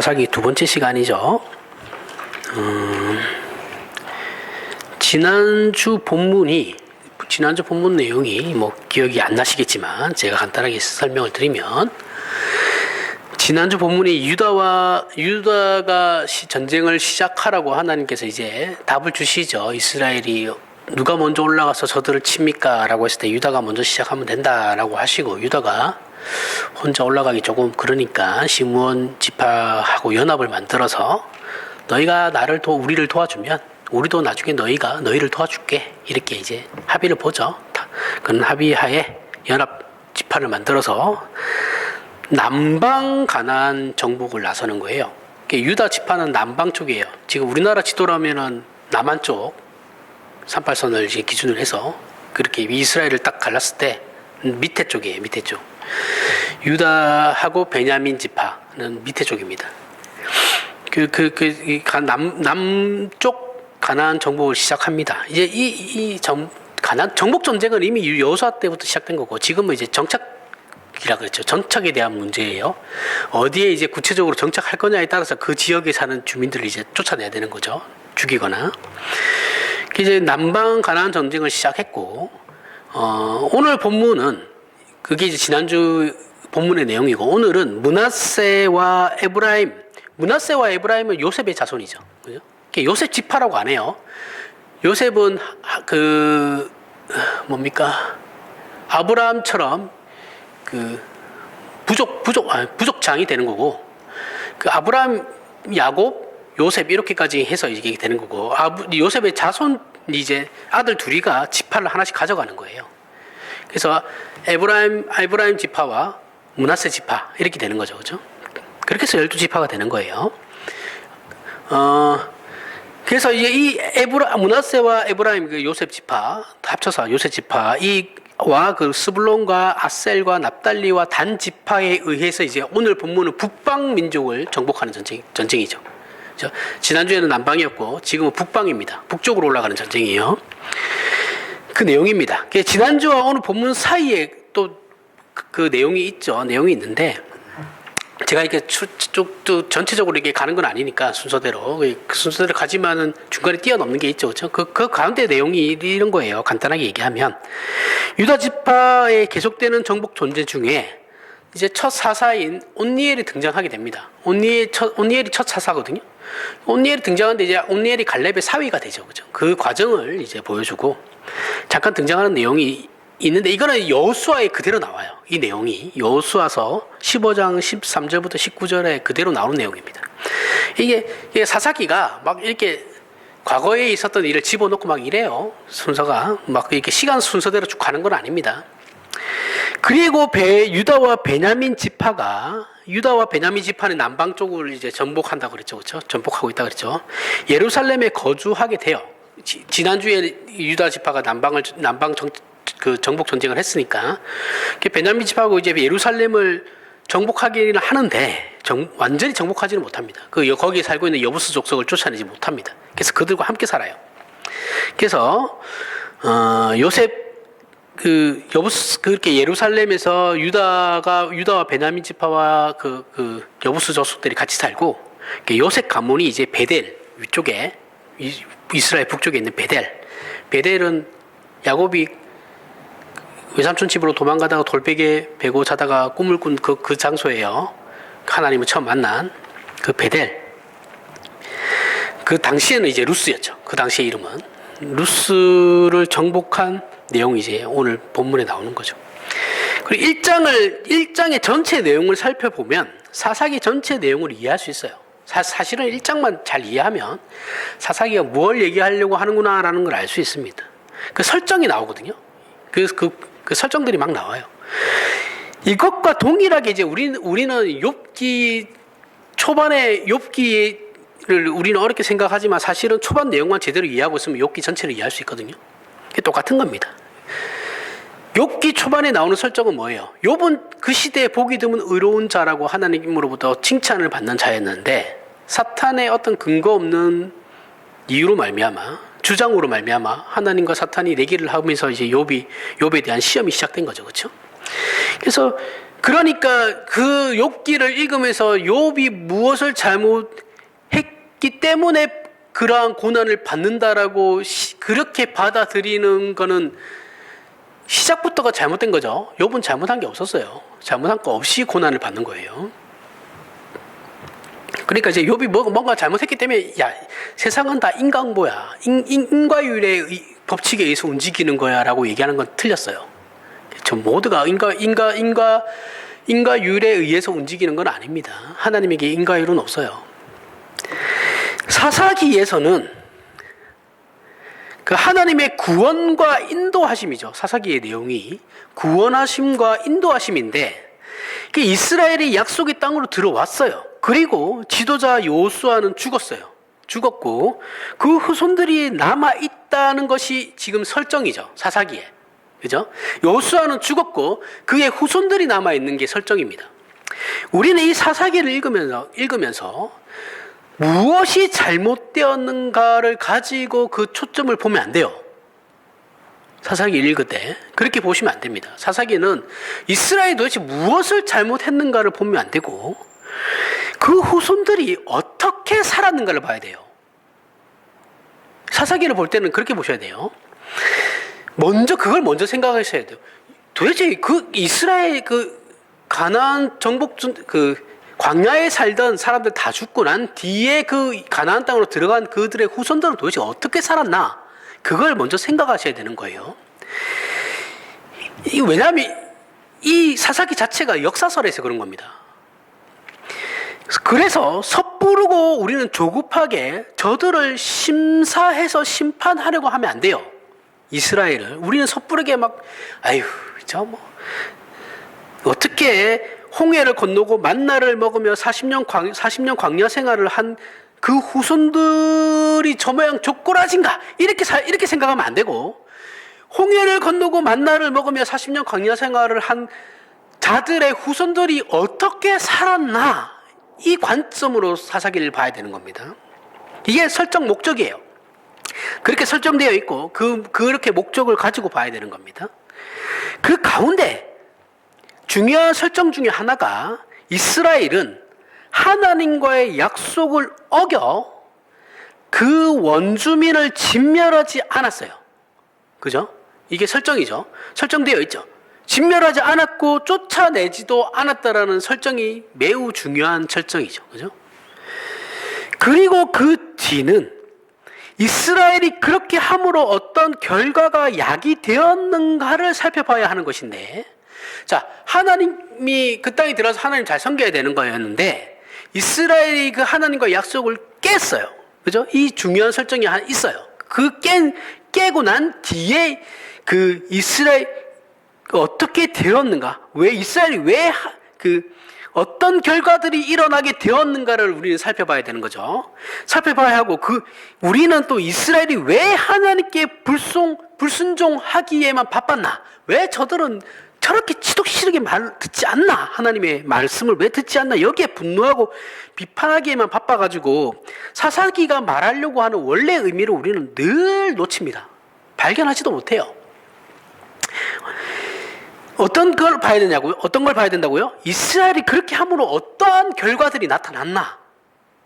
사사기 두 번째 시간이죠. 지난주 본문 내용이 뭐 기억이 안 나시겠지만 제가 간단하게 설명을 드리면, 지난주 본문이 유다가 전쟁을 시작하라고 하나님께서 이제 답을 주시죠. 이스라엘이 누가 먼저 올라가서 저들을 칩니까? 라고 했을 때 유다가 먼저 시작하면 된다라고 하시고, 유다가 혼자 올라가기 조금 그러니까 시므온 지파하고 연합을 만들어서 너희가 우리를 도와주면 우리도 나중에 너희를 도와줄게, 이렇게 이제 합의를 보죠. 그런 합의하에 연합 지파를 만들어서 남방 가나안 정복을 나서는 거예요. 유다 지파는 남방 쪽이에요. 지금 우리나라 지도라면은 남한 쪽 38선을 이제 기준으로 해서 그렇게 이스라엘을 딱 갈랐을 때 밑에 쪽이에요. 밑에 쪽. 유다하고 베냐민 지파는 밑에 쪽입니다. 남쪽 가나안 정복을 시작합니다. 이제 가나안 정복 전쟁은 이미 여호수아 때부터 시작된 거고, 지금은 이제 정착이라 그랬죠. 정착에 대한 문제예요. 어디에 이제 구체적으로 정착할 거냐에 따라서 그 지역에 사는 주민들을 이제 쫓아내야 되는 거죠. 죽이거나. 이제 남방 가나안 전쟁을 시작했고, 오늘 본문은 그게 이제 지난주 본문의 내용이고, 오늘은 므낫세와 에브라임은 요셉의 자손이죠. 그죠? 요셉 지파라고 안 해요. 요셉은 아브라함처럼 부족장이 되는 거고, 아브라함, 야곱, 요셉 이렇게까지 해서 이게 되는 거고, 요셉의 자손 이제 아들 둘이가 지파를 하나씩 가져가는 거예요. 그래서 에브라임 지파와 므낫세 지파 이렇게 되는 거죠. 그죠? 그렇게 해서 12지파가 되는 거예요. 그래서 이제 이 므낫세와 에브라임 요셉 지파 합쳐서 요셉 지파 와 스불론과 아셀과 납달리와 단 지파에 의해서 이제 오늘 본문은 북방 민족을 정복하는 전쟁이죠. 그렇죠? 지난주에는 남방이었고 지금은 북방입니다. 북쪽으로 올라가는 전쟁이에요. 그 내용입니다. 지난주와 오늘 본문 사이에 또 그 내용이 있죠. 내용이 있는데, 제가 이렇게 쭉 전체적으로 이렇게 가는 건 아니니까 순서대로 가지만은 중간에 뛰어넘는 게 있죠. 그렇죠? 그 가운데 내용이 이런 거예요. 간단하게 얘기하면, 유다 지파에 계속되는 정복 전쟁 중에 이제 첫 사사인 온니엘이 등장하게 됩니다. 온니엘이 첫 사사거든요. 온니엘이 등장하는데 이제 온니엘이 갈렙의 사위가 되죠. 그죠? 그 과정을 이제 보여주고, 잠깐 등장하는 내용이 있는데, 이거는 여호수아에 그대로 나와요. 이 내용이 여호수아서 15장 13절부터 19절에 그대로 나오는 내용입니다. 이게 사사기가 막 이렇게 과거에 있었던 일을 집어넣고 막 이래요. 순서가 막 이렇게 시간 순서대로 쭉 가는 건 아닙니다. 그리고 유다와 베냐민 지파는 남방 쪽을 이제 전복한다고 그랬죠. 그렇죠? 전복하고 있다 그랬죠. 예루살렘에 거주하게 돼요. 지난주에 유다 지파가 남방 정복 전쟁을 했으니까, 베냐민 지파하고 이제 예루살렘을 정복하기는 하는데 완전히 정복하지는 못합니다. 거기에 살고 있는 여부스 족속을 쫓아내지 못합니다. 그래서 그들과 함께 살아요. 그래서 요셉 그렇게 예루살렘에서 유다와 베냐민 지파와 여부스 족속들이 같이 살고, 요셉 가문이 이제 베델 위쪽에, 이스라엘 북쪽에 있는 베델은 야곱이 외삼촌 집으로 도망가다가 돌베개 베고 자다가 꿈을 꾼 그 장소예요. 하나님을 처음 만난 그 베델. 그 당시에는 이제 루스였죠. 그 당시의 이름은. 루스를 정복한 내용이 이제 오늘 본문에 나오는 거죠. 그리고 1장의 전체 내용을 살펴보면 사사기 전체 내용을 이해할 수 있어요. 사실은 1장만 잘 이해하면 사사기가 뭘 얘기하려고 하는구나라는 걸 알 수 있습니다. 그 설정이 나오거든요. 그 설정들이 막 나와요. 이것과 동일하게 이제 우리는 욥기 초반에 욥기를 우리는 어렵게 생각하지만, 사실은 초반 내용만 제대로 이해하고 있으면 욥기 전체를 이해할 수 있거든요. 그게 똑같은 겁니다. 욥기 초반에 나오는 설정은 뭐예요? 욥은 그 시대에 복이 드문 의로운 자라고 하나님으로부터 칭찬을 받는 자였는데, 사탄의 어떤 근거 없는 이유로 말미암아, 주장으로 말미암아 하나님과 사탄이 내기를 하면서 이제 욥에 대한 시험이 시작된 거죠. 그렇죠? 그래서 그러니까 그 욥기를 읽으면서 욥이 무엇을 잘못했기 때문에 그러한 고난을 받는다라고 그렇게 받아들이는 거는 시작부터가 잘못된 거죠. 욥은 잘못한 게 없었어요. 잘못한 거 없이 고난을 받는 거예요. 그러니까 이제 욥이 뭔가 잘못했기 때문에 야, 세상은 다 인과응보야. 인과율의 법칙에 의해서 움직이는 거야라고 얘기하는 건 틀렸어요. 전 모두가 인과율에 의해서 움직이는 건 아닙니다. 하나님에게 인과율은 없어요. 사사기에서는 그 하나님의 구원과 인도하심이죠. 사사기의 내용이 구원하심과 인도하심인데 이스라엘이 약속의 땅으로 들어왔어요. 그리고 지도자 여호수아는 죽었고 그 후손들이 남아 있다는 것이 지금 설정이죠. 사사기에. 그죠? 여호수아는 죽었고 그의 후손들이 남아 있는 게 설정입니다. 우리는 이 사사기를 읽으면서 무엇이 잘못되었는가를 가지고 그 초점을 보면 안 돼요. 사사기 읽을 때 그렇게 보시면 안 됩니다. 사사기는 이스라엘이 도대체 무엇을 잘못했는가를 보면 안 되고 그 후손들이 어떻게 살았는가를 봐야 돼요. 사사기를 볼 때는 그렇게 보셔야 돼요. 그걸 먼저 생각하셔야 돼요. 도대체 그 이스라엘 가나안 정복 광야에 살던 사람들 다 죽고 난 뒤에 그 가나안 땅으로 들어간 그들의 후손들은 도대체 어떻게 살았나? 그걸 먼저 생각하셔야 되는 거예요. 왜냐하면 이 사사기 자체가 역사설에서 그런 겁니다. 그래서 섣부르고 우리는 조급하게 저들을 심사해서 심판하려고 하면 안 돼요. 이스라엘을. 우리는 섣부르게 어떻게 홍해를 건너고 만나를 먹으며 40년 광야 생활을 한 그 후손들이 저 모양 족골아진가? 이렇게 생각하면 안 되고, 홍해를 건너고 만나를 먹으며 40년 광야 생활을 한 자들의 후손들이 어떻게 살았나? 이 관점으로 사사기를 봐야 되는 겁니다. 이게 설정 목적이에요. 그렇게 설정되어 있고 그렇게 목적을 가지고 봐야 되는 겁니다. 그 가운데 중요한 설정 중에 하나가 이스라엘은 하나님과의 약속을 어겨 그 원주민을 진멸하지 않았어요. 그죠? 이게 설정이죠. 설정되어 있죠. 진멸하지 않았고 쫓아내지도 않았다라는 설정이 매우 중요한 설정이죠. 그죠? 그리고 그 뒤는 이스라엘이 그렇게 함으로 어떤 결과가 야기되었는가를 살펴봐야 하는 것인데, 자, 하나님이 그 땅에 들어서 하나님 잘 섬겨야 되는 거였는데 이스라엘이 그 하나님과 약속을 깼어요. 그죠? 이 중요한 설정이 하나 있어요. 깨고 난 뒤에 그 이스라엘 어떻게 되었는가? 왜 이스라엘이 어떤 결과들이 일어나게 되었는가를 우리는 살펴봐야 되는 거죠. 살펴봐야 하고 우리는 또 이스라엘이 왜 하나님께 불순종하기에만 바빴나? 왜 저들은 저렇게 지독시르게 말 듣지 않나? 하나님의 말씀을 왜 듣지 않나? 여기에 분노하고 비판하기에만 바빠가지고 사사기가 말하려고 하는 원래 의미를 우리는 늘 놓칩니다. 발견하지도 못해요. 어떤 걸 봐야 되냐고요? 어떤 걸 봐야 된다고요? 이스라엘이 그렇게 함으로 어떠한 결과들이 나타났나?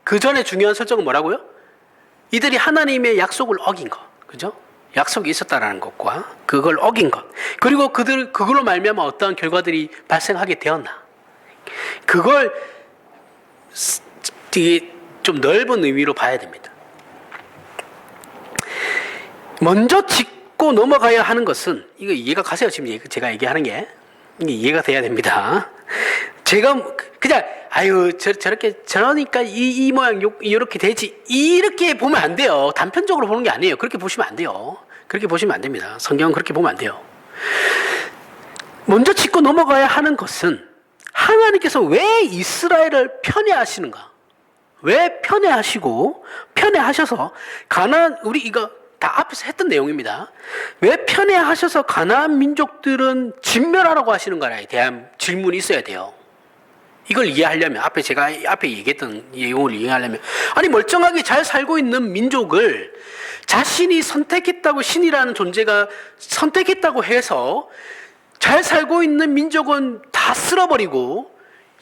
그 전에 중요한 설정은 뭐라고요? 이들이 하나님의 약속을 어긴 것. 그죠? 약속이 있었다라는 것과 그걸 어긴 것. 그리고 그걸로 말미암아 어떠한 결과들이 발생하게 되었나? 그걸 되게 좀 넓은 의미로 봐야 됩니다. 먼저 짚고 넘어가야 하는 것은, 이거 이해가 가세요? 지금 제가 얘기하는 게. 이게 이해가 돼야 됩니다. 제가 그냥 저러니까 이 모양 이렇게 되지, 이렇게 보면 안 돼요. 단편적으로 보는 게 아니에요. 그렇게 보시면 안 돼요. 그렇게 보시면 안 됩니다. 성경은 그렇게 보면 안 돼요. 먼저 짚고 넘어가야 하는 것은 하나님께서 왜 이스라엘을 편애하시는가? 왜 편애하셔서 우리 이거 다 앞에서 했던 내용입니다. 왜 편애하셔서 가나안 민족들은 진멸하라고 하시는가에 대한 질문이 있어야 돼요. 이걸 이해하려면 제가 앞에 얘기했던 내용을 이해하려면, 아니 멀쩡하게 잘 살고 있는 민족을 자신이 선택했다고, 신이라는 존재가 선택했다고 해서 잘 살고 있는 민족은 다 다 쓸어버리고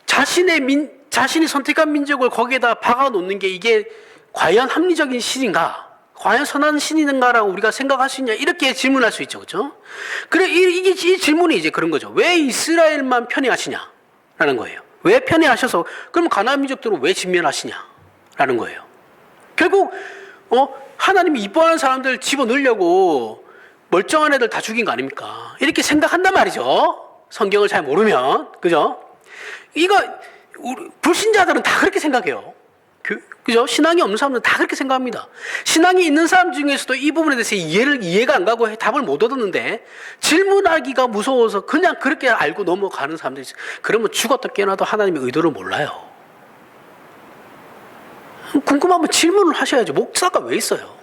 자신이 선택한 민족을 거기에다 박아놓는 게 이게 과연 합리적인 신인가? 과연 선한 신인가라고 우리가 생각할 수 있냐? 이렇게 질문할 수 있죠. 그죠? 그래, 이 질문이 이제 그런 거죠. 왜 이스라엘만 편애하시냐? 라는 거예요. 왜 편애하셔서, 그럼 가나안 민족들은 왜 진멸하시냐? 라는 거예요. 결국, 하나님이 이뻐하는 사람들 집어넣으려고 멀쩡한 애들 다 죽인 거 아닙니까? 이렇게 생각한단 말이죠. 성경을 잘 모르면. 그죠? 불신자들은 다 그렇게 생각해요. 그죠? 신앙이 없는 사람들은 다 그렇게 생각합니다. 신앙이 있는 사람 중에서도 이 부분에 대해서 이해가 안 가고 답을 못 얻었는데 질문하기가 무서워서 그냥 그렇게 알고 넘어가는 사람들이 있어요. 그러면 죽었다 깨어나도 하나님의 의도를 몰라요. 궁금하면 질문을 하셔야죠. 목사가 왜 있어요?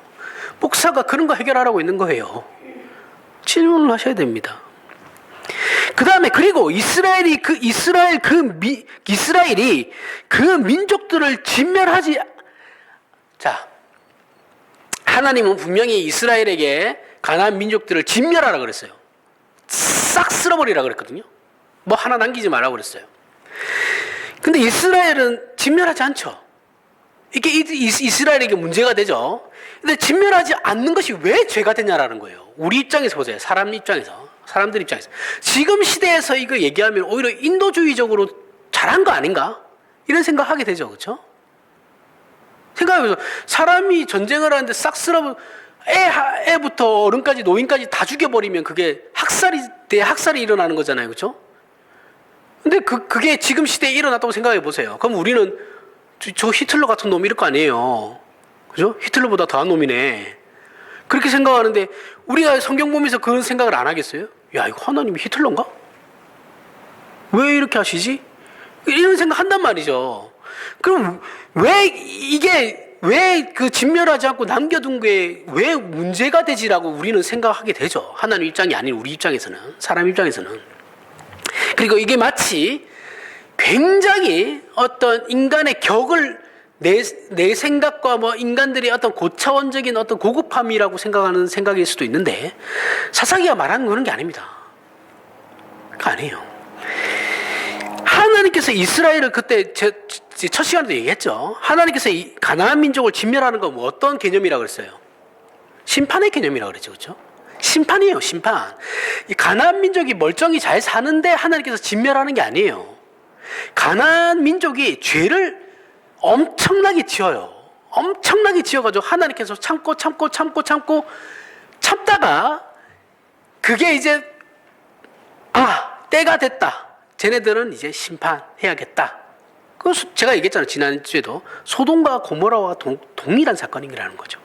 목사가 그런 거 해결하라고 있는 거예요. 질문을 하셔야 됩니다. 그 다음에 그리고 이스라엘이 그 민족들을 진멸하지. 자, 하나님은 분명히 이스라엘에게 가나안 민족들을 진멸하라 그랬어요. 싹 쓸어버리라 그랬거든요. 뭐 하나 남기지 말라고 그랬어요. 근데 이스라엘은 진멸하지 않죠. 이게 이스라엘에게 문제가 되죠. 근데 진멸하지 않는 것이 왜 죄가 되냐라는 거예요. 우리 입장에서 보세요. 사람들 입장에서. 지금 시대에서 이거 얘기하면 오히려 인도주의적으로 잘한 거 아닌가? 이런 생각하게 되죠. 그렇죠? 생각해보세요. 사람이 전쟁을 하는데 싹 애부터 어른까지 노인까지 다 죽여버리면 그게 대학살이 일어나는 거잖아요. 그렇죠? 근데 그게 지금 시대에 일어났다고 생각해 보세요. 그럼 우리는 저 히틀러 같은 놈 이럴 거 아니에요. 그죠? 히틀러보다 더한 놈이네. 그렇게 생각하는데 우리가 성경 보면서 그런 생각을 안 하겠어요? 야, 이거 하나님이 히틀러인가? 왜 이렇게 하시지? 이런 생각 한단 말이죠. 그럼 왜 그 진멸하지 않고 남겨둔 게 왜 문제가 되지라고 우리는 생각하게 되죠. 하나님 입장이 아닌 우리 입장에서는, 사람 입장에서는. 그리고 이게 마치 굉장히 어떤 인간의 격을 내 생각과 뭐 인간들이 어떤 고차원적인 어떤 고급함이라고 생각하는 생각일 수도 있는데 사사기가 말하는 그런 게 아닙니다. 그거 아니에요. 하나님께서 이스라엘을 그때 첫 시간에도 얘기했죠. 하나님께서 이 가나안 민족을 진멸하는 건 뭐 어떤 개념이라고 그랬어요? 심판의 개념이라고 그랬죠. 그렇죠? 심판이에요. 심판. 이 가나안 민족이 멀쩡히 잘 사는데 하나님께서 진멸하는 게 아니에요. 가나안 민족이 죄를 엄청나게 지어요. 엄청나게 지어가지고 하나님께서 참다가 그게 이제 때가 됐다. 쟤네들은 이제 심판해야겠다. 그 제가 얘기했잖아요. 지난주에도 소돔과 고모라와 동일한 사건이라는 거죠.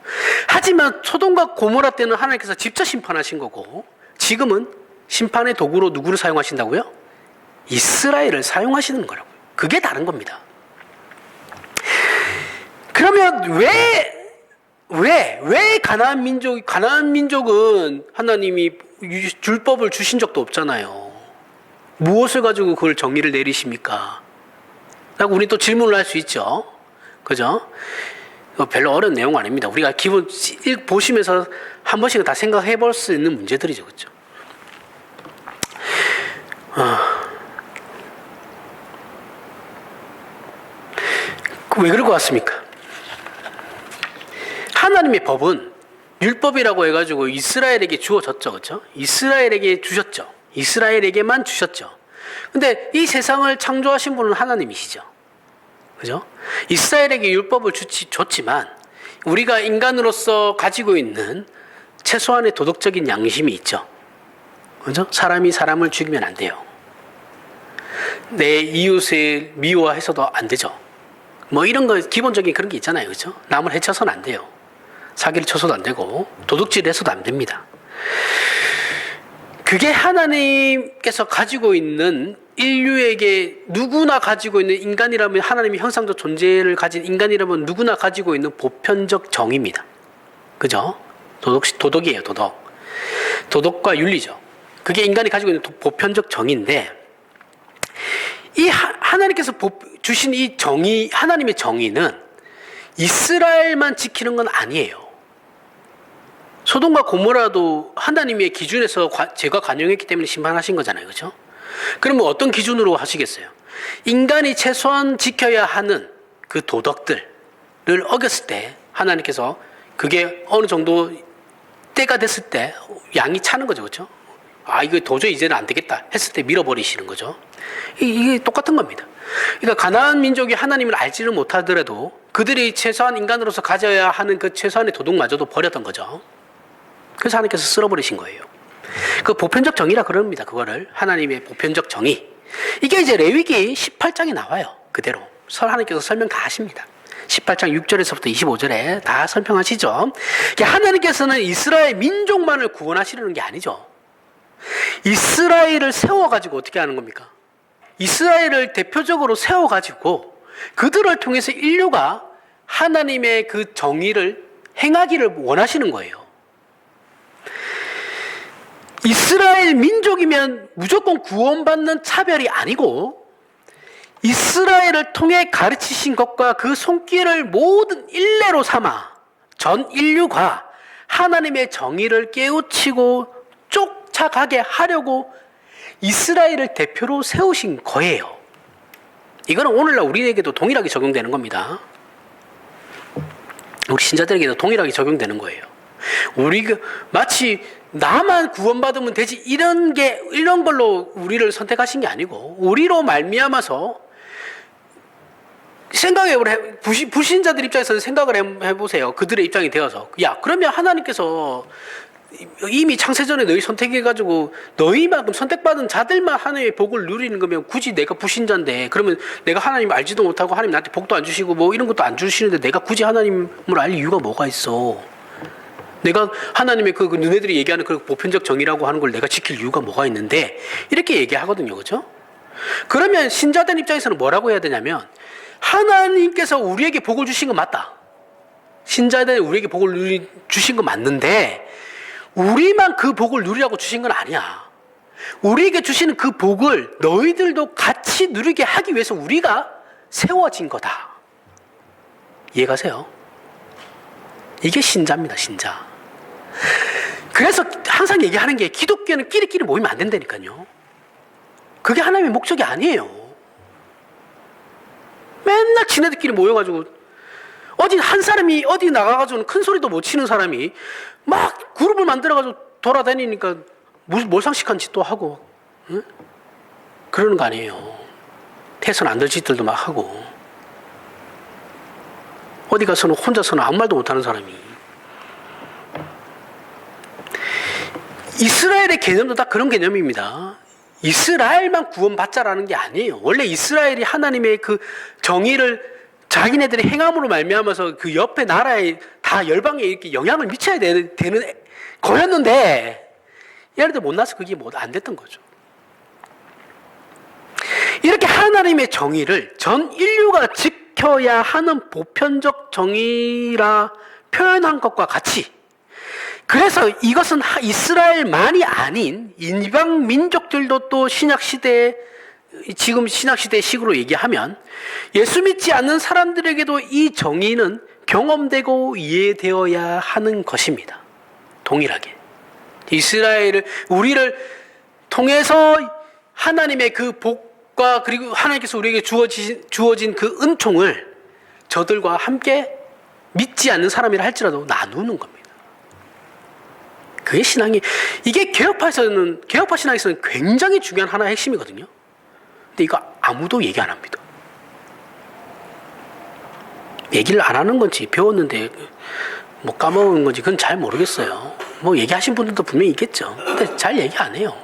하지만 소돔과 고모라 때는 하나님께서 직접 심판하신 거고 지금은 심판의 도구로 누구를 사용하신다고요? 이스라엘을 사용하시는 거라고요. 그게 다른 겁니다. 그러면 왜 가나안 민족은 하나님이 율법을 주신 적도 없잖아요. 무엇을 가지고 그걸 정의를 내리십니까? 라고 우리 또 질문을 할 수 있죠. 그죠? 별로 어려운 내용 아닙니다. 우리가 기본 보시면서 한 번씩은 다 생각해 볼 수 있는 문제들이죠. 그죠? 왜 그럴 것 같습니까? 하나님의 법은 율법이라고 해가지고 이스라엘에게 주어졌죠. 그렇죠? 이스라엘에게 주셨죠. 이스라엘에게만 주셨죠. 근데 이 세상을 창조하신 분은 하나님이시죠. 그죠? 이스라엘에게 율법을 줬지만 우리가 인간으로서 가지고 있는 최소한의 도덕적인 양심이 있죠. 그죠? 사람이 사람을 죽이면 안 돼요. 내 이웃을 미워해서도 안 되죠. 뭐 이런 거 기본적인 그런 게 있잖아요. 그죠? 남을 해쳐서는 안 돼요. 사기를 쳐서도 안 되고 도둑질 해서도 안 됩니다. 그게 하나님께서 가지고 있는 인류에게 누구나 가지고 있는 인간이라면 하나님의 형상적 존재를 가진 인간이라면 누구나 가지고 있는 보편적 정의입니다. 그죠? 도덕이에요. 도덕과 윤리죠. 그게 인간이 가지고 있는 보편적 정의인데 이 하나님께서 주신 이 정의, 하나님의 정의는 이스라엘만 지키는 건 아니에요. 소돔과 고모라도 하나님의 기준에서 죄가 관용했기 때문에 심판하신 거잖아요. 그렇죠? 그러면 어떤 기준으로 하시겠어요? 인간이 최소한 지켜야 하는 그 도덕들을 어겼을 때 하나님께서 그게 어느 정도 때가 됐을 때 양이 차는 거죠. 그렇죠? 아, 이거 도저히 이제는 안 되겠다 했을 때 밀어버리시는 거죠. 이게 똑같은 겁니다. 그러니까 가나안 민족이 하나님을 알지를 못하더라도 그들이 최소한 인간으로서 가져야 하는 그 최소한의 도덕마저도 버렸던 거죠. 그래서 하나님께서 쓸어버리신 거예요. 그 보편적 정의라 그럽니다. 그거를 하나님의 보편적 정의. 이게 이제 레위기 18장에 나와요. 그대로 하나님께서 설명 다 하십니다. 18장 6절에서부터 25절에 다 설명하시죠. 하나님께서는 이스라엘 민족만을 구원하시려는 게 아니죠. 이스라엘을 세워가지고 어떻게 하는 겁니까? 이스라엘을 대표적으로 세워가지고 그들을 통해서 인류가 하나님의 그 정의를 행하기를 원하시는 거예요. 이스라엘 민족이면 무조건 구원받는 차별이 아니고 이스라엘을 통해 가르치신 것과 그 손길을 모든 일례로 삼아 전 인류가 하나님의 정의를 깨우치고 쫓아가게 하려고 이스라엘을 대표로 세우신 거예요. 이거는 오늘날 우리에게도 동일하게 적용되는 겁니다. 우리 신자들에게도 동일하게 적용되는 거예요. 우리가 마치 나만 구원받으면 되지 이런 걸로 우리를 선택하신 게 아니고 우리로 말미암아서 불신자들 입장에서는 생각을 해보세요. 그들의 입장이 되어서 야, 그러면 하나님께서 이미 창세전에 너희 선택해가지고 너희만큼 선택받은 자들만 하나님의 복을 누리는 거면 굳이 내가 불신자인데 그러면 내가 하나님 알지도 못하고 하나님 나한테 복도 안 주시고 뭐 이런 것도 안 주시는데 내가 굳이 하나님을 알 이유가 뭐가 있어? 내가 하나님의 그 너네들이 얘기하는 그 보편적 정의라고 하는 걸 내가 지킬 이유가 뭐가 있는데 이렇게 얘기하거든요. 그죠? 그러면 신자된 입장에서는 뭐라고 해야 되냐면 하나님께서 우리에게 복을 주신 건 맞다. 신자된 우리에게 복을 주신 건 맞는데 우리만 그 복을 누리라고 주신 건 아니야. 우리에게 주시는 그 복을 너희들도 같이 누리게 하기 위해서 우리가 세워진 거다. 이해가세요? 이게 신자입니다. 신자. 그래서 항상 얘기하는 게 기독교는 끼리끼리 모이면 안 된다니까요. 그게 하나님의 목적이 아니에요. 맨날 지네들끼리 모여가지고 어디 한 사람이 어디 나가가지고는 큰 소리도 못 치는 사람이 막 그룹을 만들어가지고 돌아다니니까 몰상식한 짓도 하고 응? 그러는 거 아니에요. 태선 안 될 짓들도 막 하고 어디 가서는 혼자서는 아무 말도 못하는 사람이. 이스라엘의 개념도 다 그런 개념입니다. 이스라엘만 구원받자라는 게 아니에요. 원래 이스라엘이 하나님의 그 정의를 자기네들의 행함으로 말미암아서 그 옆에 나라에 다 열방에 이렇게 영향을 미쳐야 되는 거였는데 얘네들 못나서 그게 뭐 안 됐던 거죠. 이렇게 하나님의 정의를 전 인류가 지켜야 하는 보편적 정의라 표현한 것과 같이 그래서 이것은 이스라엘만이 아닌 이방 민족들도 또 신약시대에 지금 신약시대식으로 얘기하면 예수 믿지 않는 사람들에게도 이 정의는 경험되고 이해되어야 하는 것입니다. 동일하게. 우리를 통해서 하나님의 그 복과 그리고 하나님께서 우리에게 주어진 그 은총을 저들과 함께 믿지 않는 사람이라 할지라도 나누는 겁니다. 그게 이게 개혁파 신앙에서는 굉장히 중요한 하나의 핵심이거든요. 근데 이거 아무도 얘기 안 합니다. 얘기를 안 하는 건지 배웠는데 뭐 까먹은 건지 그건 잘 모르겠어요. 뭐 얘기하신 분들도 분명히 있겠죠. 근데 잘 얘기 안 해요.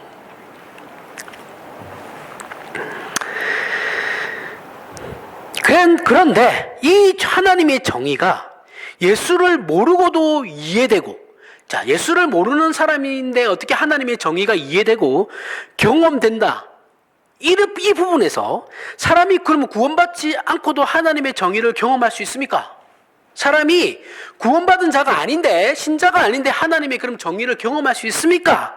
그런데 이 하나님의 정의가 예수를 모르고도 이해되고 자, 예수를 모르는 사람인데 어떻게 하나님의 정의가 이해되고 경험된다. 이 부분에서 사람이 그러면 구원받지 않고도 하나님의 정의를 경험할 수 있습니까? 사람이 구원받은 자가 아닌데 신자가 아닌데 하나님의 그럼 정의를 경험할 수 있습니까?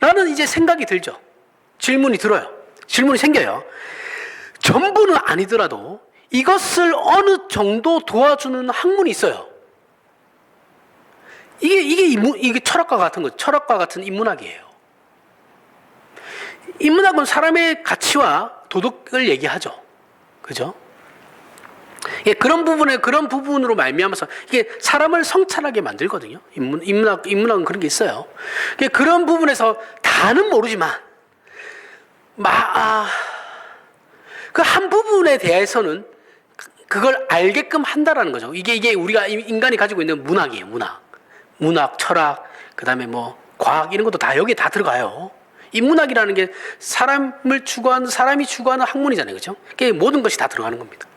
라는 이제 생각이 들죠. 질문이 생겨요. 전부는 아니더라도 이것을 어느 정도 도와주는 학문이 있어요. 이게 철학과 같은 인문학이에요. 인문학은 사람의 가치와 도덕을 얘기하죠. 그죠? 예, 그런 부분으로 말미암아서 이게 사람을 성찰하게 만들거든요. 인문학은 그런 게 있어요. 그런 부분에서 다는 모르지만, 그 한 부분에 대해서는 그걸 알게끔 한다라는 거죠. 이게 우리가 인간이 가지고 있는 문학이에요. 문학, 철학, 그 다음에 뭐 과학 이런 것도 다 여기에 다 들어가요. 인문학이라는 게 사람이 추구하는 학문이잖아요. 그죠? 그게 모든 것이 다 들어가는 겁니다.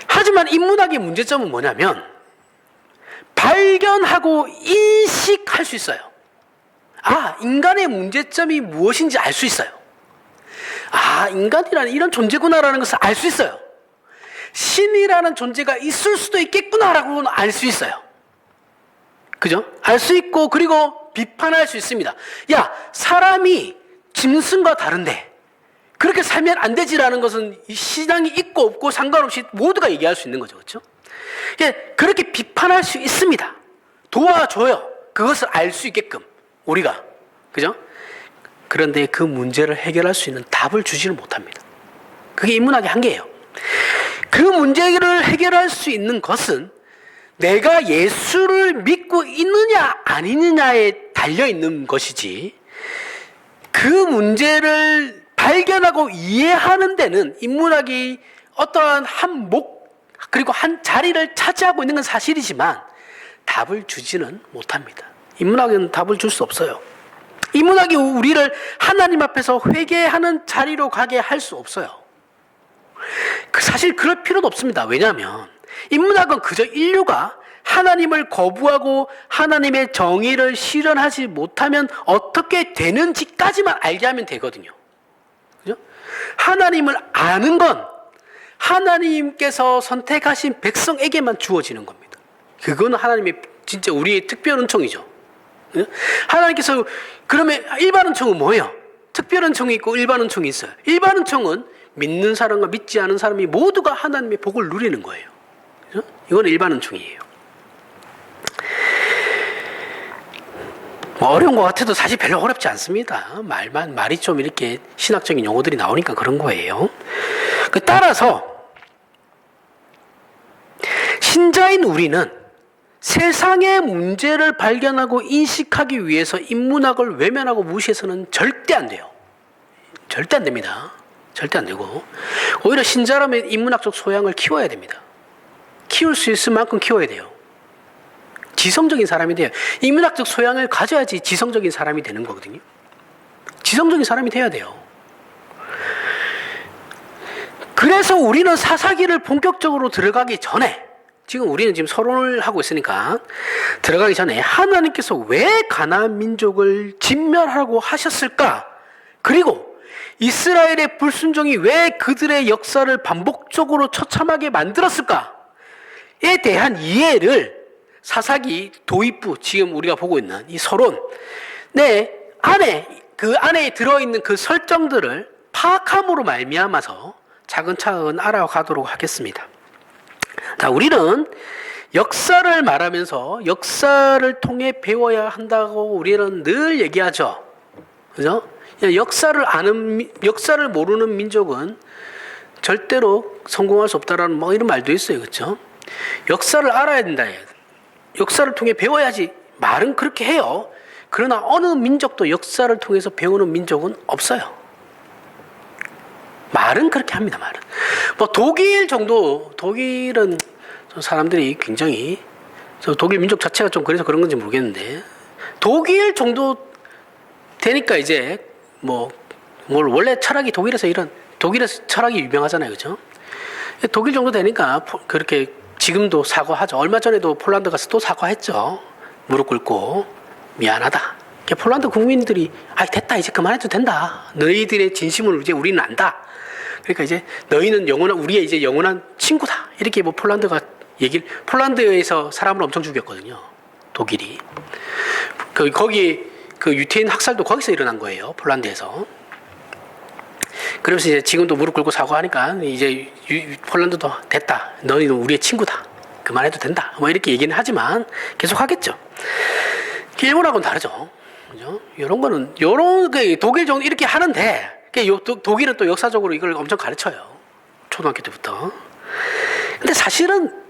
하지만 인문학의 문제점은 뭐냐면 발견하고 인식할 수 있어요. 인간의 문제점이 무엇인지 알 수 있어요. 인간이라는 이런 존재구나라는 것을 알 수 있어요. 신이라는 존재가 있을 수도 있겠구나라고는 알 수 있어요. 그죠? 알 수 있고, 그리고 비판할 수 있습니다. 사람이 짐승과 다른데 그렇게 살면 안 되지라는 것은 신앙이 있고 없고 상관없이 모두가 얘기할 수 있는 거죠. 그렇죠? 그렇게 비판할 수 있습니다. 도와줘요. 그것을 알 수 있게끔 우리가. 그죠? 그런데 그 문제를 해결할 수 있는 답을 주지를 못합니다. 그게 인문학의 한계예요. 그 문제를 해결할 수 있는 것은 내가 예수를 믿고 있느냐 아니느냐에 달려있는 것이지, 그 문제를 발견하고 이해하는 데는 인문학이 어떠한 그리고 한 자리를 차지하고 있는 건 사실이지만 답을 주지는 못합니다. 인문학은 답을 줄 수 없어요. 인문학이 우리를 하나님 앞에서 회개하는 자리로 가게 할 수 없어요. 사실 그럴 필요도 없습니다. 왜냐하면 인문학은 그저 인류가 하나님을 거부하고 하나님의 정의를 실현하지 못하면 어떻게 되는지까지만 알게 하면 되거든요. 그죠? 하나님을 아는 건 하나님께서 선택하신 백성에게만 주어지는 겁니다. 그거는 하나님의 진짜 우리의 특별 은총이죠. 하나님께서, 그러면 일반 은총은 뭐예요? 특별 은총이 있고 일반 은총이 있어요. 일반 은총은 믿는 사람과 믿지 않은 사람이 모두가 하나님의 복을 누리는 거예요. 그죠? 이건 일반 은총이에요. 어려운 것 같아도 사실 별로 어렵지 않습니다. 말이 좀 이렇게 신학적인 용어들이 나오니까 그런 거예요. 따라서 신자인 우리는 세상의 문제를 발견하고 인식하기 위해서 인문학을 외면하고 무시해서는 절대 안 돼요. 절대 안 됩니다. 절대 안 되고, 오히려 신자라면 인문학적 소양을 키워야 됩니다. 키울 수 있을 만큼 키워야 돼요. 지성적인 사람이 돼요. 인문학적 소양을 가져야지 지성적인 사람이 되는 거거든요. 지성적인 사람이 돼야 돼요. 그래서 우리는 사사기를 본격적으로 들어가기 전에, 지금 우리는 지금 서론을 하고 있으니까 들어가기 전에 하나님께서 왜 가나안 민족을 진멸하라고 하셨을까? 그리고 이스라엘의 불순종이 왜 그들의 역사를 반복적으로 처참하게 만들었을까에 대한 이해를 사사기 도입부, 지금 우리가 보고 있는 이 서론 그 안에 들어있는 그 설정들을 파악함으로 말미암아서 차근차근 알아가도록 하겠습니다. 자, 우리는 역사를 말하면서 역사를 통해 배워야 한다고 우리는 늘 얘기하죠. 그죠? 역사를 모르는 민족은 절대로 성공할 수 없다라는 이런 말도 있어요. 그렇죠? 역사를 알아야 된다. 역사를 통해 배워야지. 말은 그렇게 해요. 그러나 어느 민족도 역사를 통해서 배우는 민족은 없어요. 말은 그렇게 합니다. 말은. 독일은 사람들이 굉장히, 독일 민족 자체가 좀 그래서 그런 건지 모르겠는데, 독일 정도 되니까 이제 원래 철학이 독일에서 철학이 유명하잖아요. 그죠? 독일 정도 되니까 그렇게 지금도 사과하죠. 얼마 전에도 폴란드 가서 또 사과했죠. 무릎 꿇고 미안하다. 폴란드 국민들이 됐다, 이제 그만해도 된다. 너희들의 진심을 이제 우리는 안다. 그러니까 이제 너희는 우리의 이제 영원한 친구다. 이렇게 폴란드가 폴란드에서 사람을 엄청 죽였거든요. 독일이. 거기 유태인 학살도 거기서 일어난 거예요. 폴란드에서. 그러면서 이제 지금도 무릎 꿇고 사과하니까 이제 폴란드도 됐다. 너희는 우리의 친구다. 그만해도 된다. 이렇게 얘기는 하지만 계속 하겠죠. 일본하고는 다르죠. 그죠? 이런 거는, 요런, 독일 정도 이렇게 하는데, 독일은 또 역사적으로 이걸 엄청 가르쳐요. 초등학교 때부터. 근데 사실은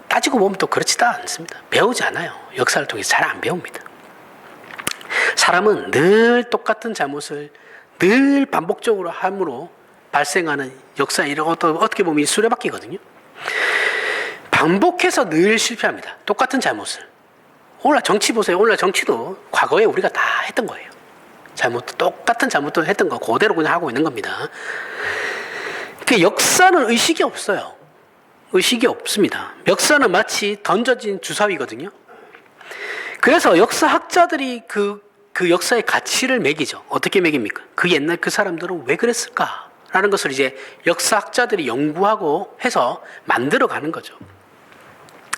따지고 보면 또 그렇지도 않습니다. 배우지 않아요. 역사를 통해서 잘 안 배웁니다. 사람은 늘 똑같은 잘못을 늘 반복적으로 함으로 발생하는 역사, 이런 것도 어떻게 보면 수레바퀴거든요. 반복해서 늘 실패합니다. 똑같은 잘못을. 오늘날 정치 보세요. 오늘날 정치도 과거에 우리가 다 했던 거예요. 똑같은 잘못을 했던 거 그대로 그냥 하고 있는 겁니다. 그 역사는 의식이 없어요. 의식이 없습니다. 역사는 마치 던져진 주사위거든요. 그래서 역사학자들이 그 역사의 가치를 매기죠. 어떻게 매깁니까? 그 옛날 그 사람들은 왜 그랬을까? 라는 것을 이제 역사학자들이 연구하고 해서 만들어가는 거죠.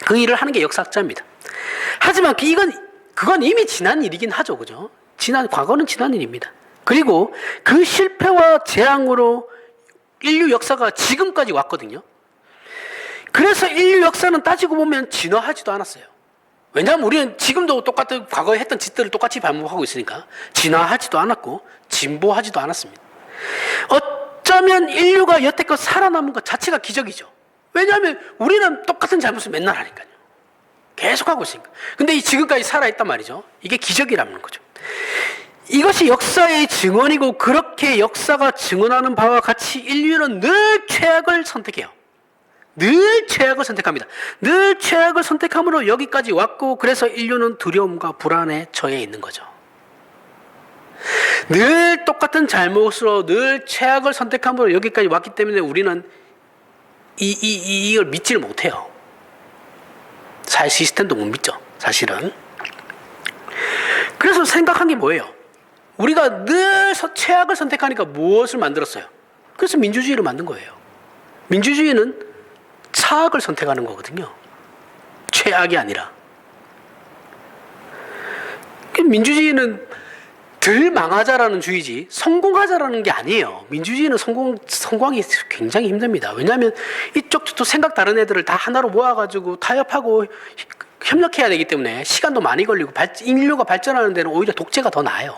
그 일을 하는 게 역사학자입니다. 하지만 그건 이미 지난 일이긴 하죠. 그죠? 과거는 지난 일입니다. 그리고 그 실패와 재앙으로 인류 역사가 지금까지 왔거든요. 그래서 인류 역사는 따지고 보면 진화하지도 않았어요. 왜냐하면 우리는 지금도 똑같은 과거에 했던 짓들을 똑같이 반복하고 있으니까 진화하지도 않았고 진보하지도 않았습니다. 어쩌면 인류가 여태껏 살아남은 것 자체가 기적이죠. 왜냐하면 우리는 똑같은 잘못을 맨날 하니까요. 계속하고 있으니까. 근데 지금까지 살아있단 말이죠. 이게 기적이라는 거죠. 이것이 역사의 증언이고, 그렇게 역사가 증언하는 바와 같이 인류는 늘 최악을 선택해요. 늘 최악을 선택합니다. 늘 최악을 선택함으로 여기까지 왔고, 그래서 인류는 두려움과 불안에 처해 있는 거죠. 늘 똑같은 잘못으로 늘 최악을 선택함으로 여기까지 왔기 때문에 우리는 이걸 믿지를 못해요. 사회 시스템도 못 믿죠, 사실은. 그래서 생각한 게 뭐예요? 우리가 늘 최악을 선택하니까 무엇을 만들었어요? 그래서 민주주의를 만든 거예요. 민주주의는 차악을 선택하는 거거든요. 최악이 아니라. 민주주의는 덜 망하자라는 주의지 성공하자라는 게 아니에요. 민주주의는 성공하기 굉장히 힘듭니다. 왜냐하면 이쪽도 생각 다른 애들을 다 하나로 모아가지고 타협하고 협력해야 되기 때문에 시간도 많이 걸리고 인류가 발전하는 데는 오히려 독재가 더 나아요.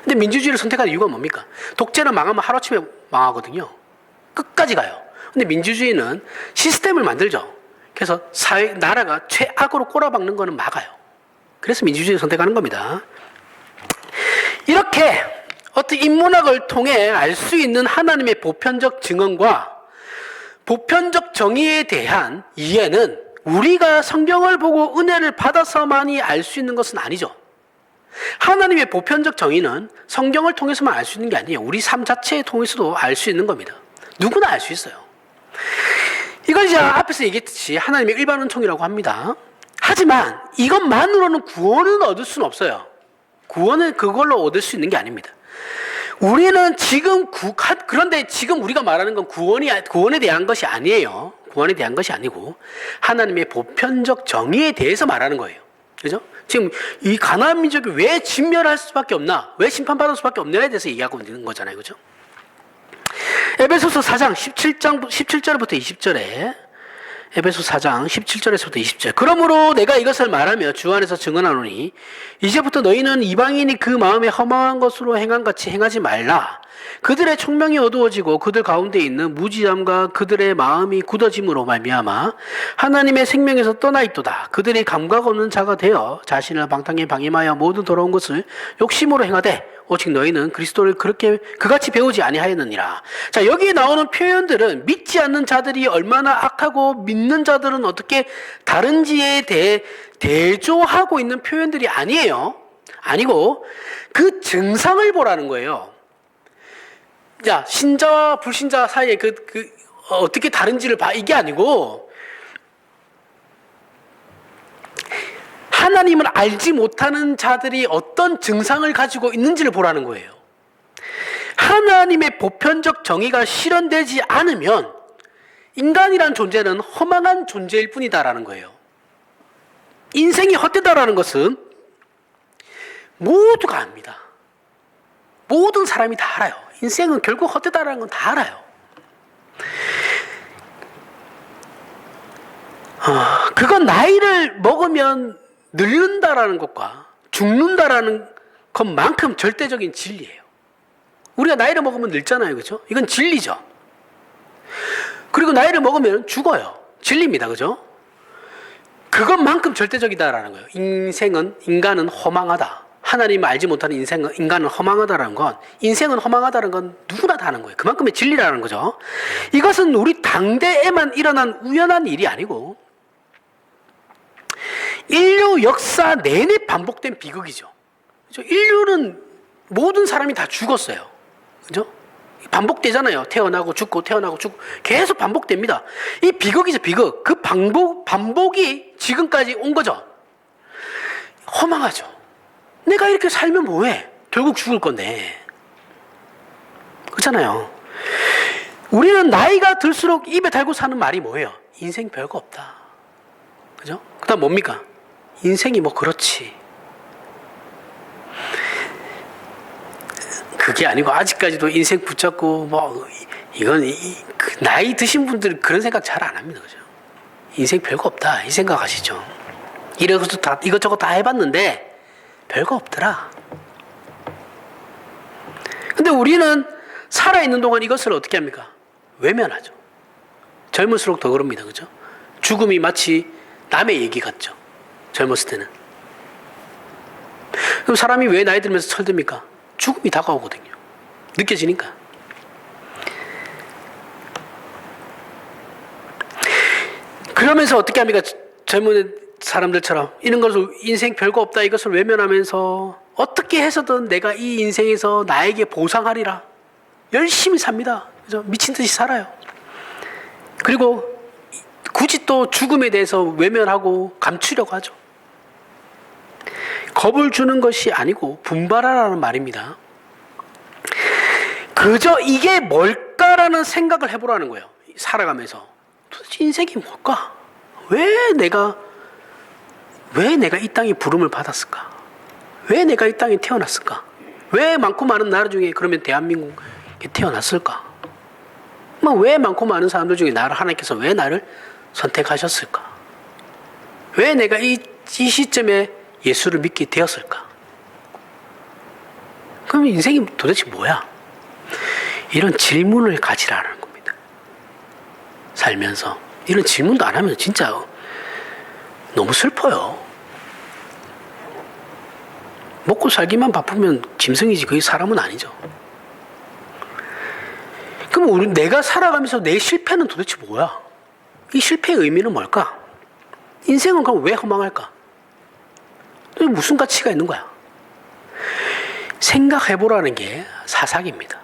근데 민주주의를 선택하는 이유가 뭡니까? 독재는 망하면 하루아침에 망하거든요. 끝까지 가요. 근데 민주주의는 시스템을 만들죠. 그래서 나라가 최악으로 꼬라박는 거는 막아요. 그래서 민주주의를 선택하는 겁니다. 이렇게 어떤 인문학을 통해 알 수 있는 하나님의 보편적 증언과 보편적 정의에 대한 이해는 우리가 성경을 보고 은혜를 받아서만이 알 수 있는 것은 아니죠. 하나님의 보편적 정의는 성경을 통해서만 알 수 있는 게 아니에요. 우리 삶 자체에 통해서도 알 수 있는 겁니다. 누구나 알 수 있어요. 이건 이제 앞에서 얘기했듯이 하나님의 일반 은총이라고 합니다. 하지만 이것만으로는 구원은 얻을 수는 없어요. 구원은 그걸로 얻을 수 있는 게 아닙니다. 우리는 그런데 지금 우리가 말하는 건 구원에 대한 것이 아니에요. 구원에 대한 것이 아니고 하나님의 보편적 정의에 대해서 말하는 거예요. 그죠? 지금 이 가나안 민족이 왜 진멸할 수밖에 없나? 왜 심판받을 수밖에 없냐에 대해서 얘기하고 있는 거잖아요. 그죠? 에베소서 4장 17절부터 20절에 에베소 4장 17절에서부터 20절. 그러므로 내가 이것을 말하며 주 안에서 증언하노니 이제부터 너희는 이방인이 그 마음에 허망한 것으로 행한 같이 행하지 말라. 그들의 총명이 어두워지고 그들 가운데 있는 무지함과 그들의 마음이 굳어짐으로 말미암아 하나님의 생명에서 떠나 있도다. 그들이 감각 없는 자가 되어 자신을 방탕에 방임하여 모든 더러운 것을 욕심으로 행하되 오직 너희는 그리스도를 그같이 배우지 아니하였느니라. 자, 여기에 나오는 표현들은 믿지 않는 자들이 얼마나 악하고 믿는 자들은 어떻게 다른지에 대해 대조하고 있는 표현들이 아니에요. 아니고 그 증상을 보라는 거예요. 자, 신자와 불신자 사이에 어떻게 다른지를 봐. 이게 아니고 하나님을 알지 못하는 자들이 어떤 증상을 가지고 있는지를 보라는 거예요. 하나님의 보편적 정의가 실현되지 않으면 인간이란 존재는 허망한 존재일 뿐이다라는 거예요. 인생이 헛되다라는 것은 모두가 압니다. 모든 사람이 다 알아요. 인생은 결국 헛되다라는 건 다 알아요. 그건 나이를 먹으면 늙는다라는 것과 죽는다라는 것만큼 절대적인 진리예요. 우리가 나이를 먹으면 늙잖아요. 그죠? 이건 진리죠. 그리고 나이를 먹으면 죽어요. 진리입니다. 그죠? 그것만큼 절대적이다라는 거예요. 인간은 허망하다. 하나님을 알지 못하는 인간은 허망하다라는 건, 인생은 허망하다는 건 누구나 다 아는 거예요. 그만큼의 진리라는 거죠. 이것은 우리 당대에만 일어난 우연한 일이 아니고 인류 역사 내내 반복된 비극이죠. 그죠? 인류는 모든 사람이 다 죽었어요. 그죠? 반복되잖아요. 태어나고 죽고 태어나고 죽고 계속 반복됩니다. 이 비극이죠, 비극. 그 반복이 지금까지 온 거죠. 허망하죠. 내가 이렇게 살면 뭐해? 결국 죽을 건데. 그렇잖아요. 우리는 나이가 들수록 입에 달고 사는 말이 뭐예요? 인생 별거 없다. 그죠? 그 다음 뭡니까? 인생이 뭐 그렇지. 그게 아니고 아직까지도 인생 붙잡고 뭐 이건 나이 드신 분들은 그런 생각 잘 안 합니다. 그죠? 인생 별거 없다 이 생각하시죠. 이것저것 다 해봤는데 별거 없더라. 근데 우리는 살아있는 동안 이것을 어떻게 합니까? 외면하죠. 젊을수록 더 그럽니다. 그죠? 죽음이 마치 남의 얘기 같죠. 젊었을 때는. 그럼 사람이 왜 나이 들면서 철듭니까? 죽음이 다가오거든요. 느껴지니까. 그러면서 어떻게 합니까? 젊은 사람들처럼 이런 것을 인생 별거 없다 이것을 외면하면서 어떻게 해서든 내가 이 인생에서 나에게 보상하리라. 열심히 삽니다. 그죠? 미친 듯이 살아요. 그리고 굳이 또 죽음에 대해서 외면하고 감추려고 하죠. 겁을 주는 것이 아니고 분발하라는 말입니다. 그저 이게 뭘까라는 생각을 해보라는 거예요. 살아가면서 도대체 인생이 뭘까? 왜 내가 이 땅에 부름을 받았을까? 왜 내가 이 땅에 태어났을까? 왜 많고 많은 나라 중에 그러면 대한민국에 태어났을까? 왜 많고 많은 사람들 중에 하나님께서 왜 나를 선택하셨을까? 왜 내가 이 시점에 예수를 믿게 되었을까? 그럼 인생이 도대체 뭐야? 이런 질문을 가지라는 겁니다. 살면서 이런 질문도 안 하면 진짜 너무 슬퍼요. 먹고 살기만 바쁘면 짐승이지 그게 사람은 아니죠. 그럼 내가 살아가면서 내 실패는 도대체 뭐야? 이 실패의 의미는 뭘까? 인생은 그럼 왜 허망할까? 무슨 가치가 있는 거야? 생각해보라는 게 사사기입니다.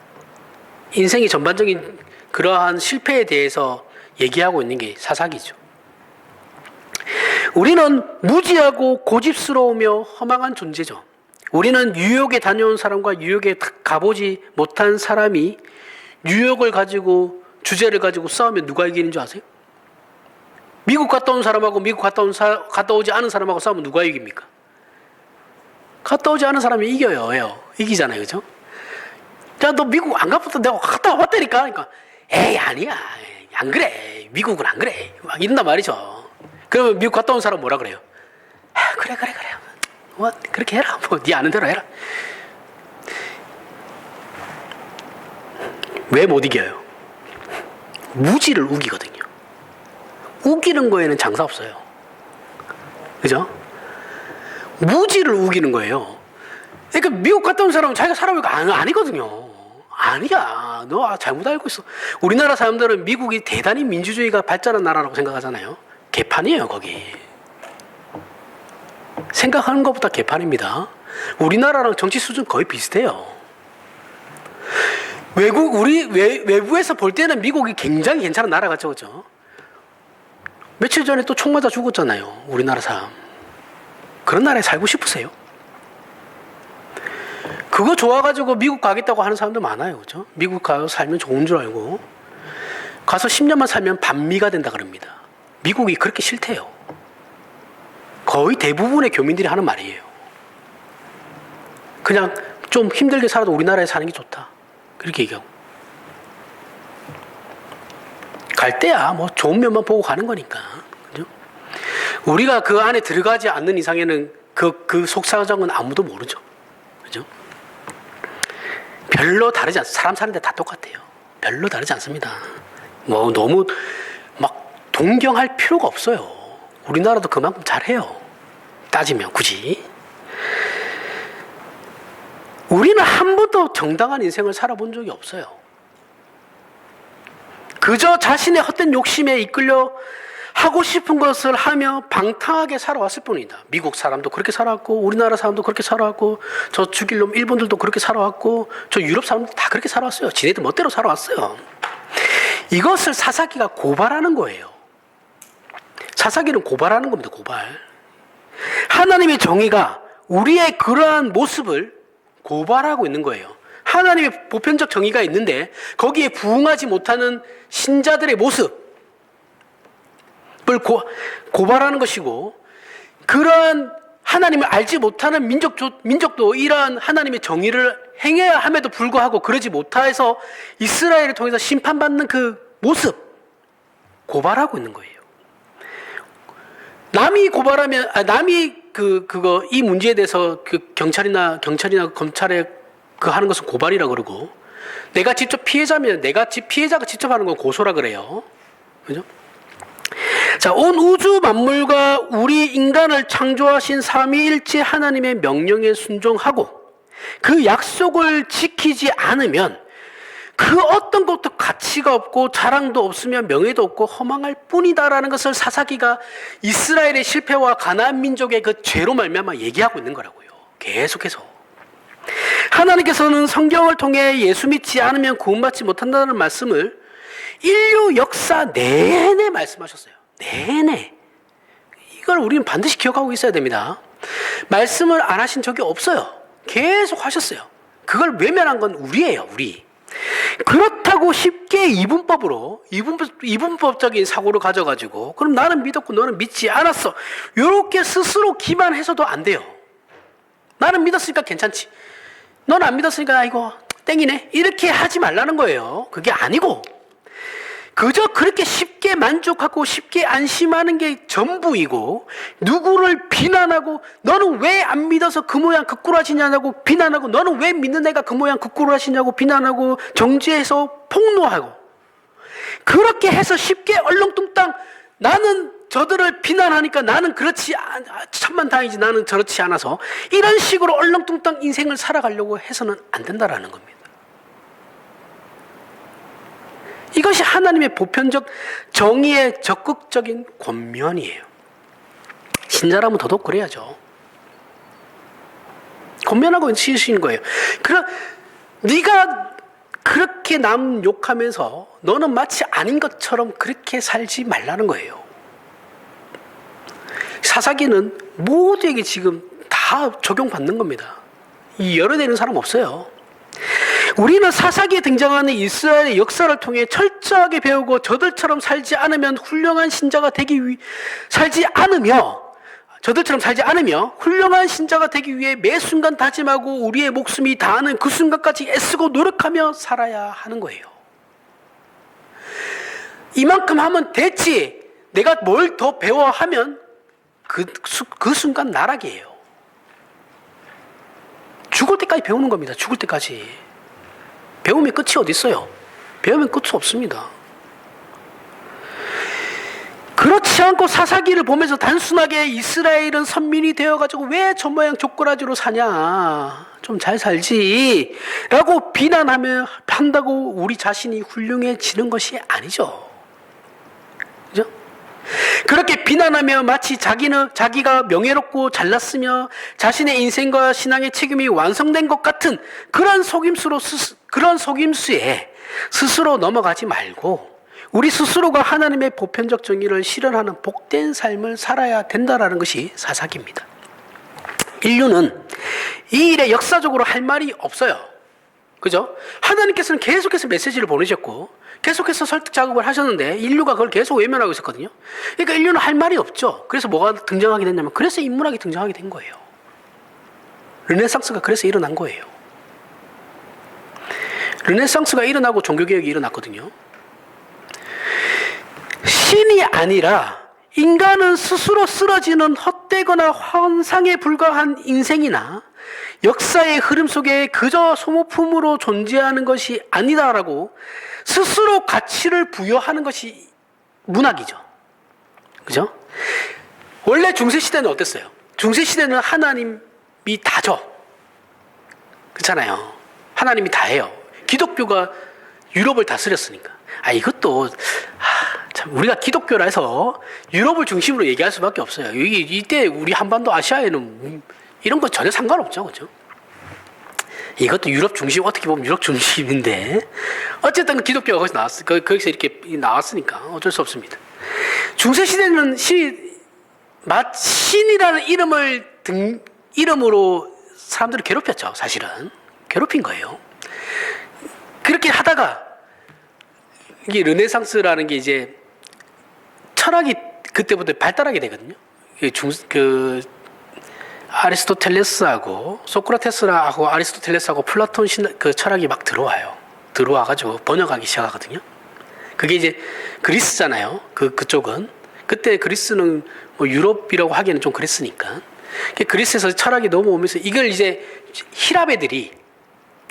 인생의 전반적인 그러한 실패에 대해서 얘기하고 있는 게 사사기죠. 우리는 무지하고 고집스러우며 허망한 존재죠. 우리는 뉴욕에 다녀온 사람과 뉴욕에 가보지 못한 사람이 뉴욕을 가지고 주제를 가지고 싸우면 누가 이기는 줄 아세요? 미국 갔다 온 사람하고 미국 갔다 오지 않은 사람하고 싸우면 누가 이깁니까? 갔다 오지 않은 사람이 이겨요. 왜요? 이기잖아요. 그죠? 야, 너 미국 안 가봤다. 내가 갔다 와봤다니까. 그러니까, 에이, 아니야. 안 그래. 미국은 안 그래. 막 이런단 말이죠. 그러면 미국 갔다 온 사람 뭐라 그래요? 아, 그래. 뭐, 그렇게 해라. 뭐, 네 아는 대로 해라. 왜 못 이겨요? 무지를 우기거든요. 우기는 거에는 장사 없어요. 그죠? 무지를 우기는 거예요. 그러니까 미국 갔다 온 사람은 자기가 살아보니까 아니거든요. 아니야. 너 잘못 알고 있어. 우리나라 사람들은 미국이 대단히 민주주의가 발전한 나라라고 생각하잖아요. 개판이에요, 거기. 생각하는 것보다 개판입니다. 우리나라랑 정치 수준 거의 비슷해요. 외부에서 볼 때는 미국이 굉장히 괜찮은 나라 같죠, 그죠? 며칠 전에 또 총 맞아 죽었잖아요, 우리나라 사람. 그런 나라에 살고 싶으세요? 그거 좋아가지고 미국 가겠다고 하는 사람도 많아요, 그죠? 미국 가서 살면 좋은 줄 알고 가서 10년만 살면 반미가 된다 그럽니다. 미국이 그렇게 싫대요. 거의 대부분의 교민들이 하는 말이에요. 그냥 좀 힘들게 살아도 우리나라에 사는 게 좋다. 그렇게 얘기하고. 갈 때야 뭐 좋은 면만 보고 가는 거니까. 그죠? 우리가 그 안에 들어가지 않는 이상에는 그 속사정은 아무도 모르죠. 그죠? 별로 다르지 않습니다. 사람 사는데 다 똑같아요. 별로 다르지 않습니다. 뭐 너무 막 동경할 필요가 없어요. 우리나라도 그만큼 잘해요. 따지면 굳이. 우리는 한 번도 정당한 인생을 살아본 적이 없어요. 그저 자신의 헛된 욕심에 이끌려 하고 싶은 것을 하며 방탕하게 살아왔을 뿐이다. 미국 사람도 그렇게 살아왔고, 우리나라 사람도 그렇게 살아왔고, 저 죽일 놈 일본들도 그렇게 살아왔고, 저 유럽 사람도 다 그렇게 살아왔어요. 지네들 멋대로 살아왔어요. 이것을 사사기가 고발하는 거예요. 사사기는 고발하는 겁니다. 고발. 하나님의 정의가 우리의 그러한 모습을 고발하고 있는 거예요. 하나님의 보편적 정의가 있는데 거기에 부응하지 못하는 신자들의 모습을 고발하는 것이고, 그러한 하나님을 알지 못하는 민족도 이러한 하나님의 정의를 행해야 함에도 불구하고 그러지 못해서 이스라엘을 통해서 심판받는 그 모습 고발하고 있는 거예요. 남이 고발하면 남이 이 문제에 대해서 경찰이나 검찰에 하는 것은 고발이라 그러고, 내가 직접 피해자면 피해자가 직접 하는 건 고소라 그래요. 그죠? 자, 온 우주 만물과 우리 인간을 창조하신 삼위일체 하나님의 명령에 순종하고 그 약속을 지키지 않으면 그 어떤 것도 가치가 없고 자랑도 없으며 명예도 없고 허망할 뿐이다라는 것을 사사기가 이스라엘의 실패와 가나안 민족의 그 죄로 말미암아 얘기하고 있는 거라고요. 계속해서. 하나님께서는 성경을 통해 예수 믿지 않으면 구원받지 못한다는 말씀을 인류 역사 내내 말씀하셨어요. 내내. 이걸 우리는 반드시 기억하고 있어야 됩니다. 말씀을 안 하신 적이 없어요. 계속 하셨어요. 그걸 외면한 건 우리예요. 우리. 그렇다고 쉽게 이분법적인 사고를 가져가지고 그럼 나는 믿었고 너는 믿지 않았어, 이렇게 스스로 기만해서도 안 돼요. 나는 믿었으니까 괜찮지, 너는 안 믿었으니까 아이고 땡이네, 이렇게 하지 말라는 거예요. 그게 아니고 그저 그렇게 쉽게 만족하고 쉽게 안심하는 게 전부이고, 누구를 비난하고 너는 왜 안 믿어서 그 모양 그 꼴 하시냐고 비난하고, 너는 왜 믿는 애가 그 모양 그 꼴 하시냐고 비난하고 정죄해서 폭로하고, 그렇게 해서 쉽게 얼렁뚱땅 나는 저들을 비난하니까 나는 그렇지 천만다행이지 나는 저렇지 않아서, 이런 식으로 얼렁뚱땅 인생을 살아가려고 해서는 안 된다라는 겁니다. 이것이 하나님의 보편적 정의의 적극적인 권면이에요. 신자라면 더더욱 그래야죠. 권면하고 있으신 거예요. 그럼 네가 그렇게 남 욕하면서 너는 마치 아닌 것처럼 그렇게 살지 말라는 거예요. 사사기는 모두에게 지금 다 적용받는 겁니다. 열어내는 사람 없어요. 우리는 사사기에 등장하는 이스라엘의 역사를 통해 철저하게 배우고 저들처럼 살지 않으며 훌륭한 신자가 되기 위해 매 순간 다짐하고 우리의 목숨이 다하는 그 순간까지 애쓰고 노력하며 살아야 하는 거예요. 이만큼 하면 됐지, 내가 뭘 더 배워 하면 그 순간 나락이에요. 죽을 때까지 배우는 겁니다. 죽을 때까지. 배우면 끝이 어디 있어요? 배우면 끝이 없습니다. 그렇지 않고 사사기를 보면서 단순하게 이스라엘은 선민이 되어가지고 왜 저 모양 족구라지로 사냐, 좀 잘 살지 라고 비난하며 한다고 우리 자신이 훌륭해지는 것이 아니죠. 그죠? 그렇게 비난하며 마치 자기가 명예롭고 잘났으며 자신의 인생과 신앙의 책임이 완성된 것 같은 그런 속임수에 스스로 넘어가지 말고 우리 스스로가 하나님의 보편적 정의를 실현하는 복된 삶을 살아야 된다는 것이 사사기입니다. 인류는 이 일에 역사적으로 할 말이 없어요. 그죠? 하나님께서는 계속해서 메시지를 보내셨고 계속해서 설득 작업을 하셨는데 인류가 그걸 계속 외면하고 있었거든요. 그러니까 인류는 할 말이 없죠. 그래서 뭐가 등장하게 됐냐면, 그래서 인문학이 등장하게 된 거예요. 르네상스가 그래서 일어난 거예요. 르네상스가 일어나고 종교개혁이 일어났거든요. 신이 아니라 인간은 스스로 쓰러지는 헛되거나 환상에 불과한 인생이나 역사의 흐름 속에 그저 소모품으로 존재하는 것이 아니다라고 스스로 가치를 부여하는 것이 문학이죠. 그죠? 원래 중세시대는 어땠어요? 중세시대는 하나님이 다죠. 그렇잖아요. 하나님이 다 해요. 기독교가 유럽을 다스렸으니까. 이것도 참 우리가 기독교라 해서 유럽을 중심으로 얘기할 수밖에 없어요. 이때 우리 한반도 아시아에는 이런 거 전혀 상관없죠. 그죠? 이것도 유럽 중심, 어떻게 보면 유럽 중심인데 어쨌든 기독교가 거기서 이렇게 나왔으니까 어쩔 수 없습니다. 중세시대는 신이라는 이름으로 사람들을 괴롭혔죠. 사실은 괴롭힌 거예요. 그렇게 하다가 이게 르네상스라는 게 이제 철학이 그때부터 발달하게 되거든요. 아리스토텔레스하고 소크라테스하고 아리스토텔레스하고 플라톤 그 철학이 막 들어와가지고 번역하기 시작하거든요. 그게 이제 그리스잖아요. 그쪽은 그때 그리스는 뭐 유럽이라고 하기에는 좀 그랬으니까 그리스에서 철학이 넘어오면서 이걸 이제 히랍 애들이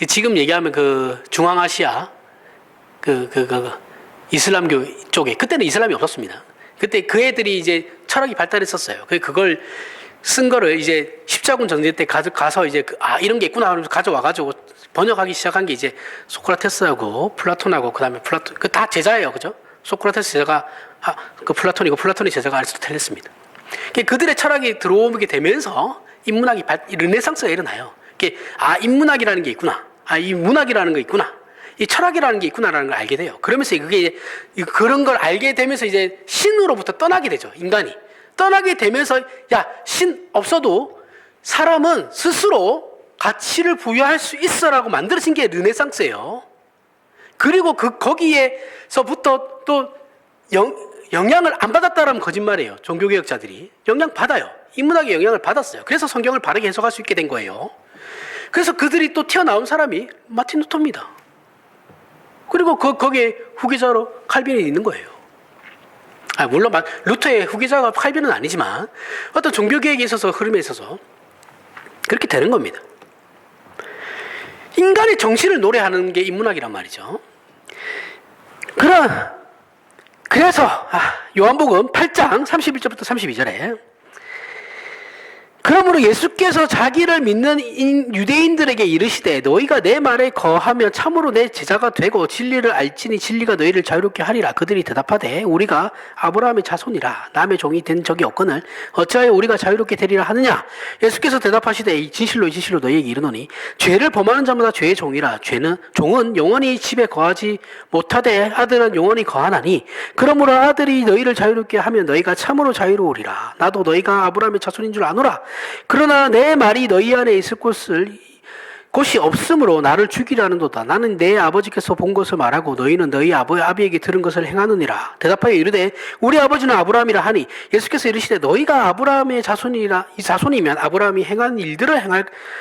지금 얘기하면 그 중앙아시아 이슬람교 쪽에 그때는 이슬람이 없었습니다. 그때 그 애들이 이제 철학이 발달했었어요. 그걸 쓴 거를 이제 십자군 전쟁 때 가서 이제 이런 게 있구나 하면서 가져와가지고 번역하기 시작한 게 이제 소크라테스하고 플라톤하고 그다음에 플라톤 다 제자예요, 그죠? 소크라테스 제자가 그 플라톤이고 플라톤의 제자가 아리스토텔레스입니다. 그들의 철학이 들어오게 되면서 인문학이 르네상스가 일어나요. 인문학이라는 게 있구나, 이 문학이라는 게 있구나, 이 철학이라는 게 있구나라는 걸 알게 돼요. 그러면서 그게 이제 그런 걸 알게 되면서 이제 신으로부터 떠나게 되죠. 인간이 떠나게 되면서 신 없어도 사람은 스스로 가치를 부여할 수 있어라고 만들어진 게 르네상스예요. 그리고 거기에서부터 또 영향을 안 받았다라면 거짓말이에요. 종교개혁자들이 영향 받아요. 인문학의 영향을 받았어요. 그래서 성경을 바르게 해석할 수 있게 된 거예요. 그래서 그들이 또 튀어나온 사람이 마틴 루터입니다. 그리고 거기에 후계자로 칼빈이 있는 거예요. 물론 루터의 후계자가 칼빈은 아니지만 어떤 종교개혁에 있어서 흐름에 있어서 그렇게 되는 겁니다. 인간의 정신을 노래하는 게 인문학이란 말이죠. 그래서 요한복음 8장 31절부터 32절에 그러므로 예수께서 자기를 믿는 유대인들에게 이르시되 너희가 내 말에 거하면 참으로 내 제자가 되고 진리를 알지니 진리가 너희를 자유롭게 하리라. 그들이 대답하되 우리가 아브라함의 자손이라 남의 종이 된 적이 없거늘 어찌하여 우리가 자유롭게 되리라 하느냐. 예수께서 대답하시되 진실로 너희에게 이르노니 죄를 범하는 자마다 죄의 종이라. 종은 영원히 집에 거하지 못하되 아들은 영원히 거하나니 그러므로 아들이 너희를 자유롭게 하면 너희가 참으로 자유로우리라. 나도 너희가 아브라함의 자손인 줄 아노라. 그러나 내 말이 너희 안에 있을 곳이 없으므로 나를 죽이라는도다. 나는 내 아버지께서 본 것을 말하고 너희는 너희 아비에게 들은 것을 행하느니라. 대답하여 이르되 우리 아버지는 아브라함이라 하니 예수께서 이르시되 너희가 아브라함의 자손이면 아브라함이 행한 일들을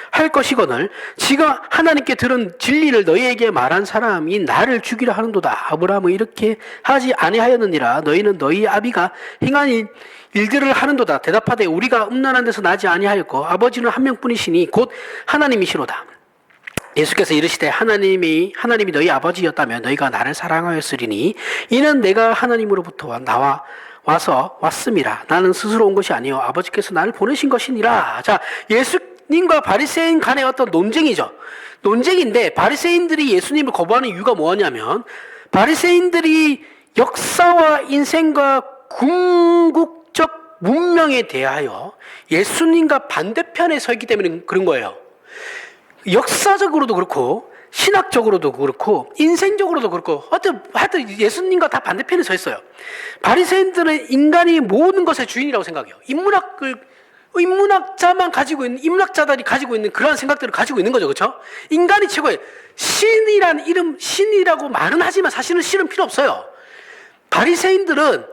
할 것이거늘 지금 하나님께 들은 진리를 너희에게 말한 사람이 나를 죽이라 하는도다. 아브라함은 이렇게 하지 아니하였느니라. 너희는 너희 아비가 행한 일들을 하는도다. 대답하되 우리가 음란한 데서 나지 아니하였고 아버지는 한 명뿐이시니 곧 하나님이시로다. 예수께서 이르시되 하나님이 너희 아버지였다면 너희가 나를 사랑하였으리니 이는 내가 하나님으로부터 왔음이라. 나는 스스로 온 것이 아니요 아버지께서 나를 보내신 것이니라. 자, 예수님과 바리새인 간의 어떤 논쟁이죠. 논쟁인데 바리새인들이 예수님을 거부하는 이유가 뭐냐면 바리새인들이 역사와 인생과 궁극적 문명에 대하여 예수님과 반대편에 서 있기 때문에 그런 거예요. 역사적으로도 그렇고 신학적으로도 그렇고 인생적으로도 그렇고 하여튼 예수님과 다 반대편에 서 있어요. 바리새인들은 인간이 모든 것의 주인이라고 생각해요. 인문학자들이 가지고 있는 그러한 생각들을 가지고 있는 거죠. 그렇죠? 인간이 최고예요. 신이라고 말은 하지만 사실은 신은 필요 없어요. 바리새인들은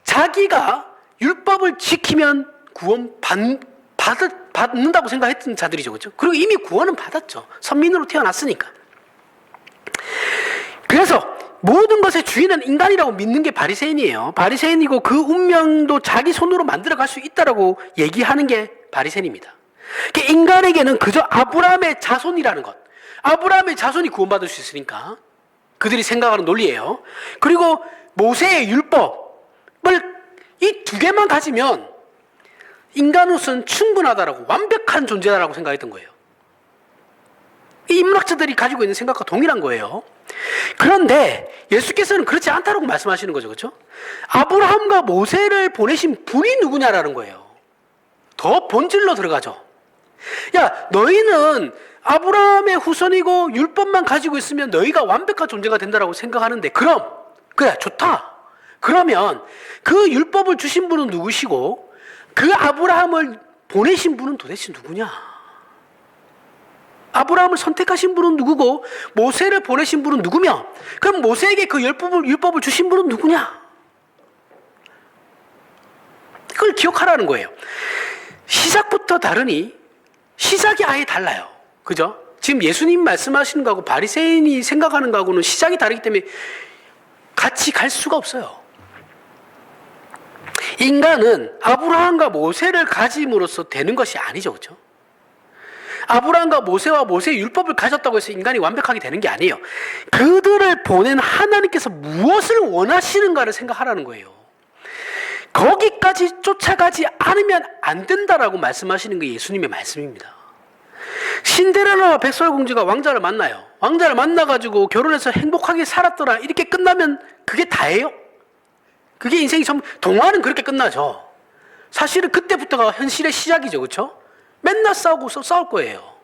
자기가 율법을 지키면 구원 받는다고 생각했던 자들이죠. 그렇죠? 그리고 이미 구원은 받았죠. 선민으로 태어났으니까. 그래서 모든 것의 주인은 인간이라고 믿는 게 바리새인이에요. 바리새인이고 그 운명도 자기 손으로 만들어갈 수 있다라고 얘기하는 게 바리새인입니다. 그러니까 인간에게는 그저 아브라함의 자손이라는 것, 아브라함의 자손이 구원받을 수 있으니까 그들이 생각하는 논리예요. 그리고 모세의 율법을 이 두 개만 가지면 인간으로서는 충분하다라고, 완벽한 존재다라고 생각했던 거예요. 이 인문학자들이 가지고 있는 생각과 동일한 거예요. 그런데 예수께서는 그렇지 않다라고 말씀하시는 거죠. 그렇죠? 아브라함과 모세를 보내신 분이 누구냐라는 거예요. 더 본질로 들어가죠. 야, 너희는 아브라함의 후손이고 율법만 가지고 있으면 너희가 완벽한 존재가 된다라고 생각하는데, 그럼 그래, 좋다. 그러면 그 율법을 주신 분은 누구시고 그 아브라함을 보내신 분은 도대체 누구냐? 아브라함을 선택하신 분은 누구고 모세를 보내신 분은 누구며, 그럼 모세에게 그 율법을 주신 분은 누구냐? 그걸 기억하라는 거예요. 시작부터 다르니 시작이 아예 달라요. 그죠? 지금 예수님 말씀하시는 거하고 바리새인이 생각하는 거하고는 시작이 다르기 때문에 같이 갈 수가 없어요. 인간은 아브라함과 모세를 가짐으로써 되는 것이 아니죠. 그렇죠? 아브라함과 모세와 모세의 율법을 가졌다고 해서 인간이 완벽하게 되는 게 아니에요. 그들을 보낸 하나님께서 무엇을 원하시는가를 생각하라는 거예요. 거기까지 쫓아가지 않으면 안 된다라고 말씀하시는 게 예수님의 말씀입니다. 신데렐라와 백설공주가 왕자를 만나요. 왕자를 만나가지고 결혼해서 행복하게 살았더라, 이렇게 끝나면 그게 다예요? 그게 인생이 전부, 동화는 그렇게 끝나죠. 사실은 그때부터가 현실의 시작이죠. 그렇죠? 맨날 싸울 거예요.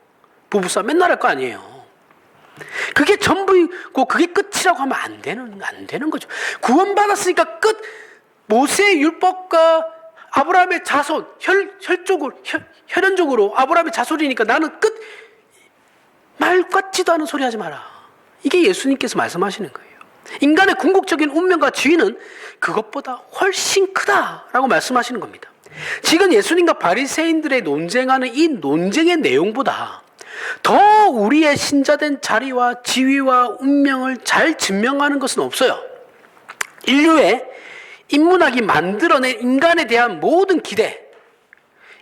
부부싸움 맨날 할 거 아니에요. 그게 전부이고 그게 끝이라고 하면 안 되는 거죠. 구원받았으니까 끝. 모세의 율법과 아브라함의 자손, 혈연적으로 아브라함의 자손이니까 나는 끝. 말 같지도 않은 소리 하지 마라. 이게 예수님께서 말씀하시는 거예요. 인간의 궁극적인 운명과 지위는 그것보다 훨씬 크다라고 말씀하시는 겁니다. 지금 예수님과 바리새인들의 논쟁하는 이 논쟁의 내용보다 더 우리의 신자된 자리와 지위와 운명을 잘 증명하는 것은 없어요. 인류의 인문학이 만들어낸 인간에 대한 모든 기대,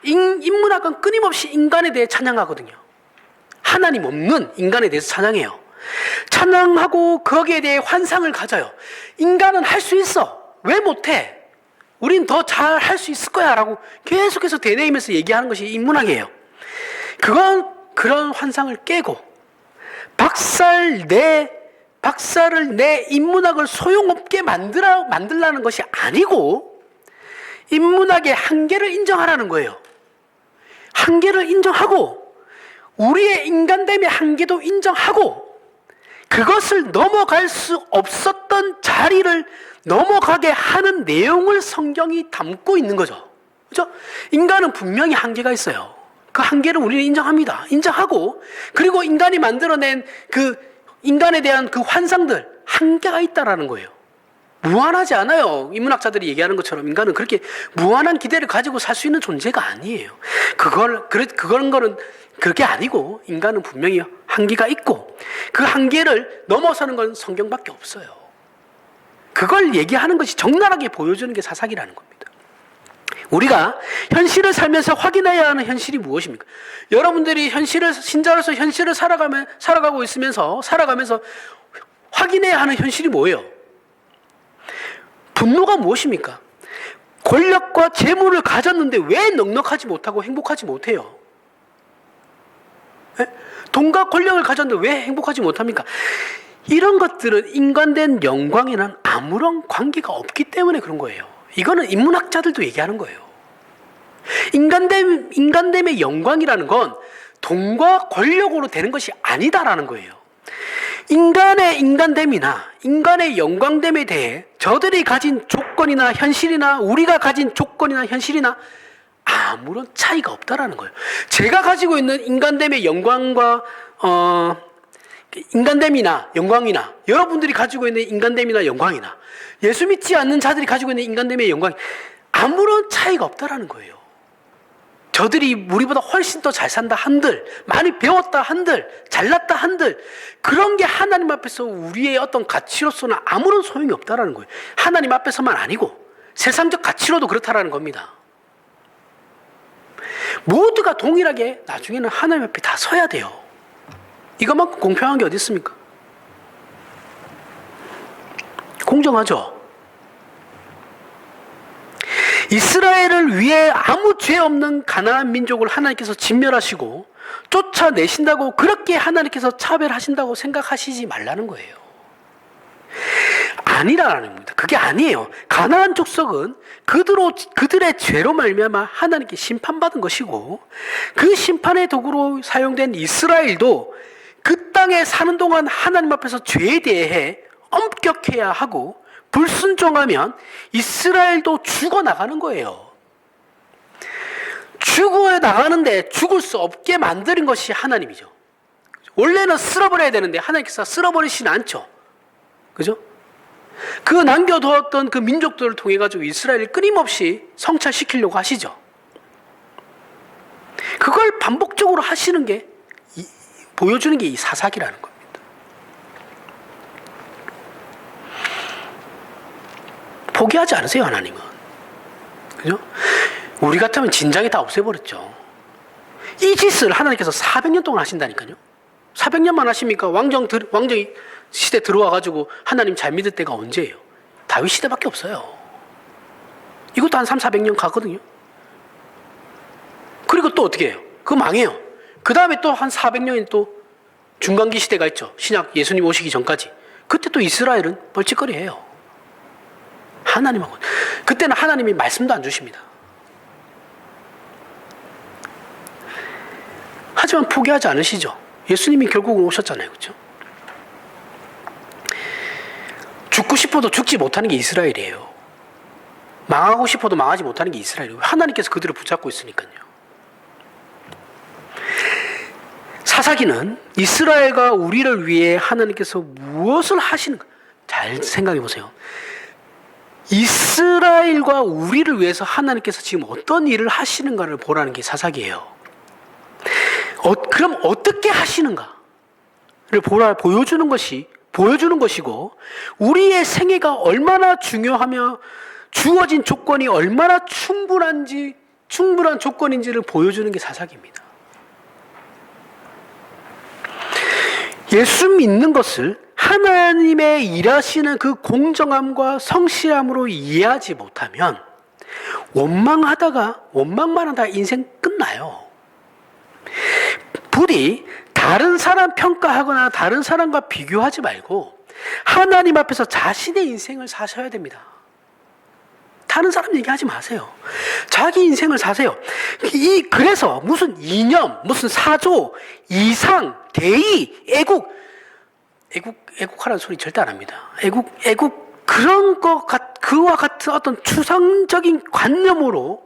인문학은 끊임없이 인간에 대해 찬양하거든요. 하나님 없는 인간에 대해서 찬양해요. 찬양하고 거기에 대해 환상을 가져요. 인간은 할 수 있어. 왜 못해? 우린 더 잘 할 수 있을 거야 라고 계속해서 되뇌이면서 얘기하는 것이 인문학이에요. 그런 환상을 깨고 박살을 내 인문학을 소용없게 만들라는 것이 아니고 인문학의 한계를 인정하라는 거예요. 한계를 인정하고 우리의 인간됨의 한계도 인정하고 그것을 넘어갈 수 없었던 자리를 넘어가게 하는 내용을 성경이 담고 있는 거죠. 그렇죠? 인간은 분명히 한계가 있어요. 그 한계를 우리는 인정합니다. 인정하고 그리고 인간이 만들어낸 그 인간에 대한 그 환상들, 한계가 있다라는 거예요. 무한하지 않아요. 인문학자들이 얘기하는 것처럼 인간은 그렇게 무한한 기대를 가지고 살 수 있는 존재가 아니에요. 그런 거는 그렇게 아니고 인간은 분명히 한계가 있고 그 한계를 넘어서는 건 성경밖에 없어요. 그걸 얘기하는 것이 적나라하게 보여주는 게 사사기라는 겁니다. 우리가 현실을 살면서 확인해야 하는 현실이 무엇입니까? 여러분들이 신자로서 현실을 살아가고 있으면서 살아가면서 확인해야 하는 현실이 뭐예요? 분노가 무엇입니까? 권력과 재물을 가졌는데 왜 넉넉하지 못하고 행복하지 못해요? 돈과 권력을 가졌는데 왜 행복하지 못합니까? 이런 것들은 인간된 영광에는 아무런 관계가 없기 때문에 그런 거예요. 이거는 인문학자들도 얘기하는 거예요. 인간됨의 영광이라는 건 돈과 권력으로 되는 것이 아니다라는 거예요. 인간의 인간됨이나 인간의 영광됨에 대해 저들이 가진 조건이나 현실이나 우리가 가진 조건이나 현실이나 아무런 차이가 없다라는 거예요. 제가 가지고 있는 인간됨의 영광과 인간됨이나 영광이나 여러분들이 가지고 있는 인간됨이나 영광이나 예수 믿지 않는 자들이 가지고 있는 인간됨의 영광이 아무런 차이가 없다라는 거예요. 저들이 우리보다 훨씬 더 잘 산다 한들, 많이 배웠다 한들, 잘났다 한들, 그런 게 하나님 앞에서 우리의 어떤 가치로서는 아무런 소용이 없다라는 거예요. 하나님 앞에서만 아니고 세상적 가치로도 그렇다라는 겁니다. 모두가 동일하게 나중에는 하나님 앞에 다 서야 돼요. 이것만큼 공평한 게 어디 있습니까? 공정하죠? 이스라엘을 위해 아무 죄 없는 가나안 민족을 하나님께서 진멸하시고 쫓아내신다고, 그렇게 하나님께서 차별하신다고 생각하시지 말라는 거예요. 아니라는 겁니다. 그게 아니에요. 가나안 족속은 그들의 죄로 말미암아 하나님께 심판받은 것이고, 그 심판의 도구로 사용된 이스라엘도 그 땅에 사는 동안 하나님 앞에서 죄에 대해 엄격해야 하고, 불순종하면 이스라엘도 죽어나가는 거예요. 죽어나가는데 죽을 수 없게 만드는 것이 하나님이죠. 원래는 쓸어버려야 되는데 하나님께서 쓸어버리시진 않죠. 그죠? 그 남겨두었던 그 민족들을 통해 가지고 이스라엘을 끊임없이 성찰시키려고 하시죠. 그걸 반복적으로 하시는 게, 보여주는 게 이 사사기라는 겁니다. 포기하지 않으세요, 하나님은. 그죠? 우리 같으면 진작에 다 없애버렸죠. 이 짓을 하나님께서 400년 동안 하신다니까요. 400년만 하십니까? 왕정 시대 들어와가지고 하나님 잘 믿을 때가 언제예요? 다윗 시대밖에 없어요. 이것도 한 300~400년 가거든요. 그리고 또 어떻게 해요? 그거 망해요. 그 다음에 또 한 400년이 또 중간기 시대가 있죠. 신약 예수님 오시기 전까지. 그때 또 이스라엘은 벌칙거리해요. 하나님하고. 그때는 하나님이 말씀도 안 주십니다. 하지만 포기하지 않으시죠. 예수님이 결국은 오셨잖아요. 그렇죠? 죽고 싶어도 죽지 못하는 게 이스라엘이에요. 망하고 싶어도 망하지 못하는 게 이스라엘이에요. 하나님께서 그들을 붙잡고 있으니까요. 사사기는 이스라엘과 우리를 위해 하나님께서 무엇을 하시는가, 잘 생각해 보세요. 이스라엘과 우리를 위해서 하나님께서 지금 어떤 일을 하시는가를 보라는 게 사사기예요. 그럼 어떻게 하시는가를 보여주는 것이고, 우리의 생애가 얼마나 중요하며 주어진 조건이 얼마나 충분한 조건인지를 보여주는 게 사사기입니다. 예수 믿는 것을 하나님의 일하시는 그 공정함과 성실함으로 이해하지 못하면 원망만 하다가 인생 끝나요. 부디 다른 사람 평가하거나 다른 사람과 비교하지 말고 하나님 앞에서 자신의 인생을 사셔야 됩니다. 다른 사람 얘기하지 마세요. 자기 인생을 사세요. 그래서 무슨 이념, 무슨 사조, 이상, 대의, 애국하라는 소리 절대 안 합니다. 그런 그와 같은 어떤 추상적인 관념으로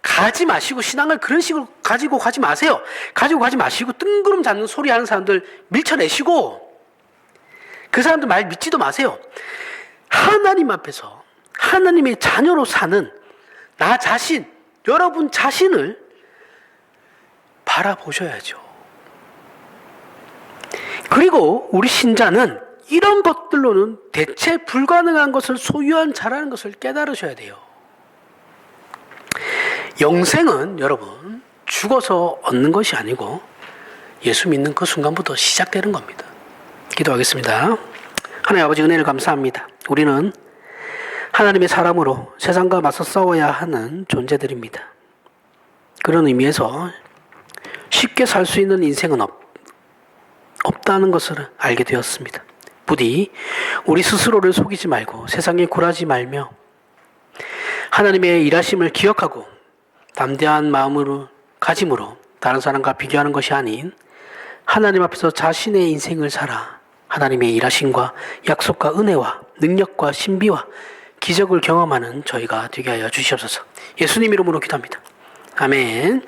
가지 마시고, 신앙을 그런 식으로 가지고 가지 마세요. 가지고 가지 마시고, 뜬구름 잡는 소리 하는 사람들 밀쳐내시고, 그 사람들 말 믿지도 마세요. 하나님 앞에서 하나님의 자녀로 사는 나 자신, 여러분 자신을 바라보셔야죠. 그리고 우리 신자는 이런 것들로는 대체 불가능한 것을 소유한 자라는 것을 깨달으셔야 돼요. 영생은 여러분 죽어서 얻는 것이 아니고 예수 믿는 그 순간부터 시작되는 겁니다. 기도하겠습니다. 하나님 아버지, 은혜를 감사합니다. 우리는 하나님의 사람으로 세상과 맞서 싸워야 하는 존재들입니다. 그런 의미에서 쉽게 살 수 있는 인생은 없다는 것을 알게 되었습니다. 부디 우리 스스로를 속이지 말고 세상에 굴하지 말며 하나님의 일하심을 기억하고 담대한 마음으로 가짐으로 다른 사람과 비교하는 것이 아닌 하나님 앞에서 자신의 인생을 살아 하나님의 일하심과 약속과 은혜와 능력과 신비와 기적을 경험하는 저희가 되게 하여 주시옵소서. 예수님 이름으로 기도합니다. 아멘.